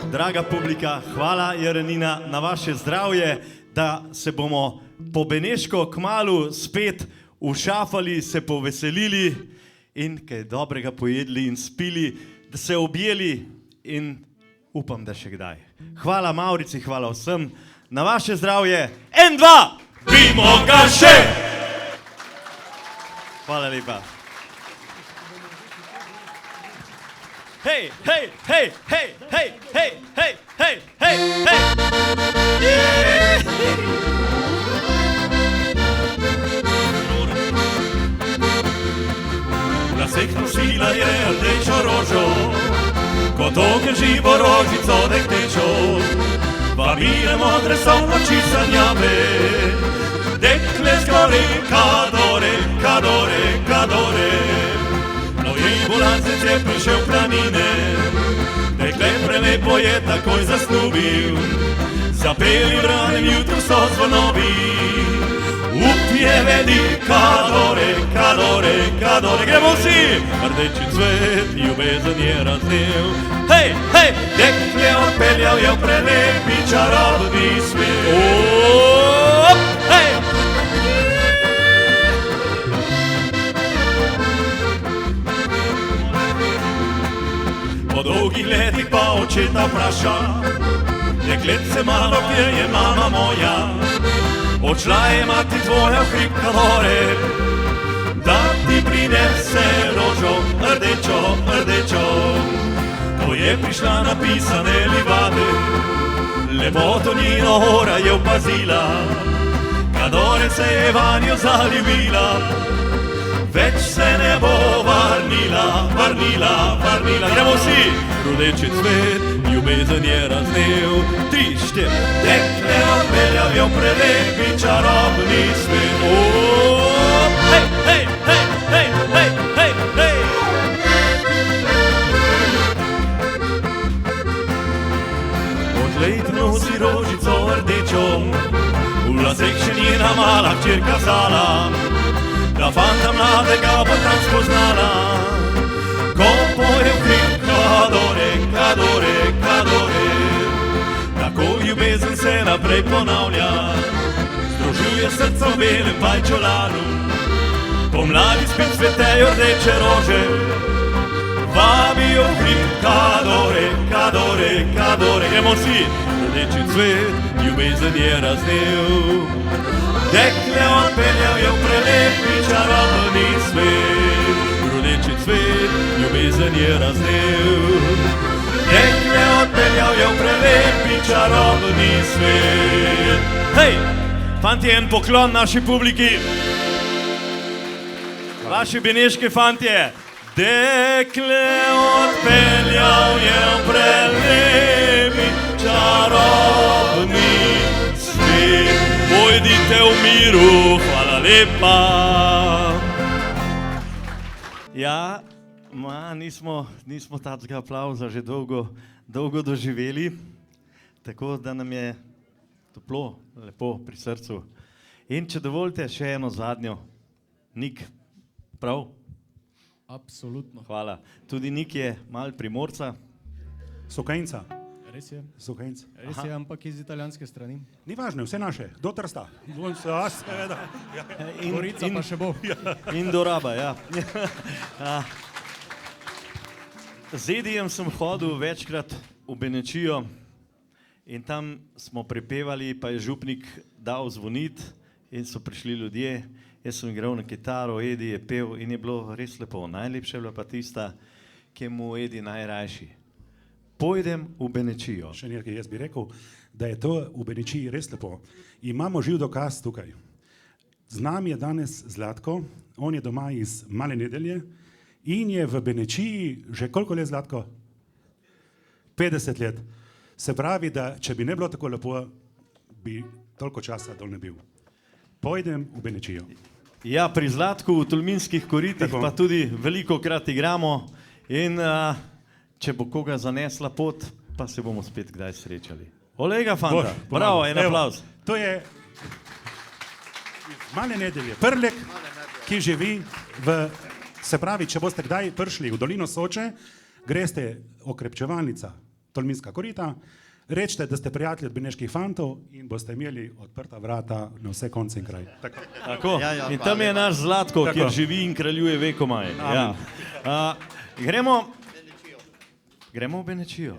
S1: Draga publika, hvala Jerenina na vaše zdravje, da se bomo po Beneško kmalu spet ušafali, se poveselili in kaj dobrega pojedli in spili, da se objeli in upam, da še kdaj. Hvala Maurici, hvala vsem, na vaše zdravje. 1, 2!
S9: Pimo ga še!
S1: Hvala lepa. Hej, hej, hej, hej, hej, hej, hej, hej, hej, hej.
S9: V laseh nosila je rdečo rožo, kot ogenj živo rožico dektečo. Vabile modre so noči sanjave, dekle zgore, kadore, kadore, kadore. Bulanzec je prišel planine, dekle prelepo je takoj zasnubil, zapeli v ranem jutru so zvonovi. Upje vedi, kadore, kadore, kadore, gremo vsi! Rdeči cvet, ljubezen je raznev. Hej, hej, dekle odpeljal je v prelepi čarobni svet. Hej! Po dolgih letih pa očeta vpraša, deklet se malo pije, je mama moja. Odšla je mati tvoja v hrib kalore, da ti prinese rožo, rdečo, rdečo. Ko je prišla napisane livade, lepoto njeno hora je opazila, kadore se je vanjo zaljubila. Več se ne bo vrnila, vrnila, vrnila. Gremo vsi! Rudeči cvet, ljubezen je raznev. 3, 4. Dekle odpeljal je v prelepi čarobni svet. Hej, hej, hej, hej, hej, hej, hej. Odlej nosi rožico rdečo, v laseh še njena mala hčerka zala, da fanta mladega bo tam spoznala. Ko poje v hrib, kadore, kadore, kadore, tako ljubezen se naprej ponavlja, združuje srca v belem pajčolanu. Pomladi spet cvetejo rdeče rože, vabijo v hrib, kadore, kadore, kadore. Gremo vsi, rdeči cvet, ljubezen je raznev. Dekle odpeljal je v prelepi čarobni svet. Rdeči cvet, ljubezen je raznev. Dekle odpeljal je v prelepi čarobni svet. Hej, fantje, en poklon naši publiki. Vaši beneški fantje. Dekle odpeljal je v prelepi čarobni svet. Pojdite v miru, hvala lepa. Ja, nismo takega aplavza že dolgo doživeli, tako da nam je toplo, lepo pri srcu. In če dovolite še eno zadnjo, Nik, prav?
S2: Absolutno.
S1: Hvala. Tudi Nik je mal Primorca.
S10: Sokajnca.
S2: Res je.
S10: Sokajnc.
S2: Res je, ampak iz italijanske strani.
S10: Ni važno, vse naše, do Trsta. Seveda.
S2: Gorica pa še bo.
S1: In do Raba, ja. Z Edijem sem hodil večkrat v Benečijo in tam smo prepevali, pa je župnik dal zvonit in so prišli ljudje. Jaz sem igral na kitaro, Edi je pel in je bilo res lepo. Najlepša je bila pa tista, ki je mu Edi najrajši. Pojdem v Benečijo.
S10: Še nekaj, jaz bi rekel, da je to v Benečiji res lepo. Imamo živ dokaz tukaj. Z nami je danes Zlatko, on je doma iz Male Nedelje in je v Benečiji že koliko let, Zlatko? 50 let. Se pravi, da če bi ne bilo tako lepo, bi toliko časa dol ne bil. Pojdem v Benečijo.
S1: Ja, pri Zlatku v Tolminskih koritih pa tudi veliko krat igramo in če bo koga zanesla pot, pa se bomo spet kdaj srečali. Olega fanta, bravo, en aplauz.
S10: To je iz Male Nedelje, Prlek, ki živi se pravi, če boste kdaj prišli v dolino Soče, greste okrepčevalnica Tolminska korita, rečete, da ste prijatelji od beneških fantov in boste imeli odprta vrata na vse konce in kraj.
S1: Tako. In tam je naš Zlatko, kjer živi in kraljuje vekomaj. Gremo v Benečijo.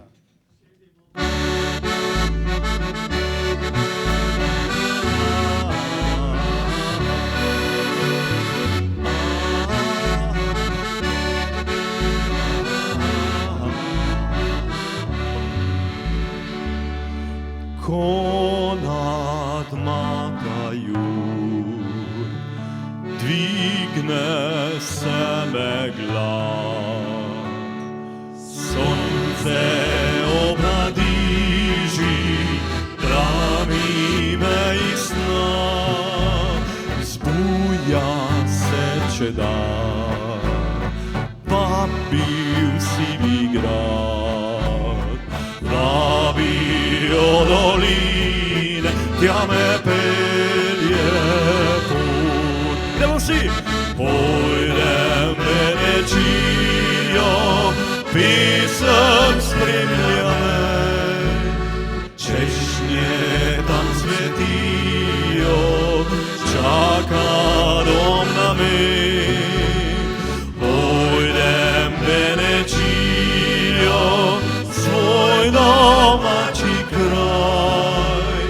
S9: Ko nadmakajo, dvigne se megla, sonce obradiži, pravi me iz sna, zbuja se če da, pa bil sivi grad, pravijo doline, tja me pelje pot. Gremo vsi! Pojdem Benečijo, pisem spremlja me, češnje tam cvetijo, čaka dom na me. Pojdem Benečijo, svoj domači kraj,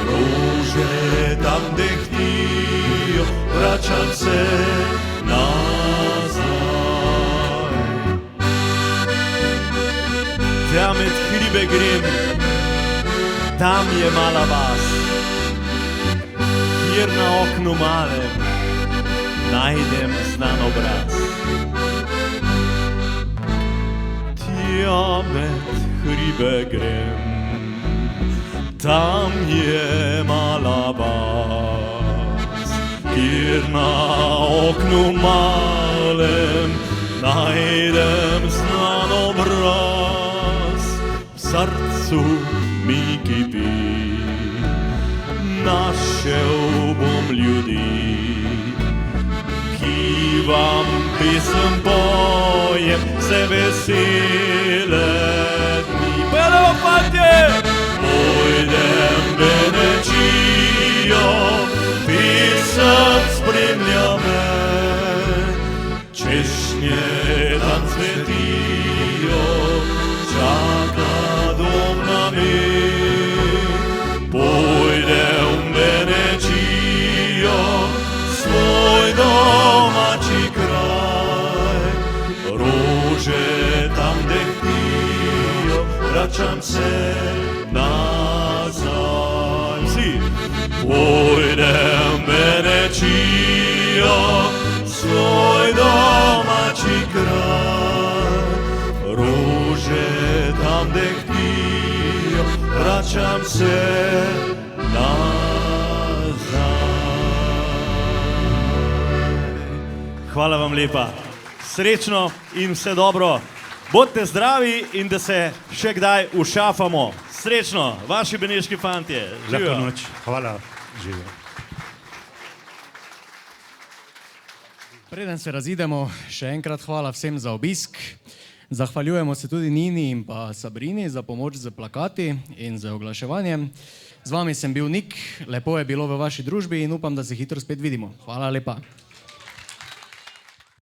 S9: rože tam dehnijo, vračam se nazaj. Tja med hribe grem, tam je mala vas, kjer na oknu malem najdem znan obraz. Tja med hribe grem, tam je mala vas, kjer na oknu malem najdem znan obraz. V srcu mi kipi, našel bom ljudi, ki vam pesem pojem, se vesele dni. Pojademo, fantje! Pojdem Benečijo, pisem spremlja me, češnje tam cvetijo, čaka dom na mig. Pojdem v Benečijo, svoj domači kraj. Rože tam dehtijo, vračam se nazaj. Vsi. Pojdem v Benečijo, svoj domači kraj. Rože tam dehtijo, vračam se nazaj.
S1: Hvala vam lepa. Srečno in vse dobro. Bodite zdravi in da se še kdaj ušafamo. Srečno, vaši beneški fantje.
S10: Lahko
S1: Živijo.
S10: noč. Hvala. Živijo.
S2: Preden se razidemo, še enkrat hvala vsem za obisk. Zahvaljujemo se tudi Nini in pa Sabrini za pomoč z plakati in z oglaševanjem. Z vami sem bil Nik, lepo je bilo v vaši družbi in upam, da se hitro spet vidimo. Hvala lepa.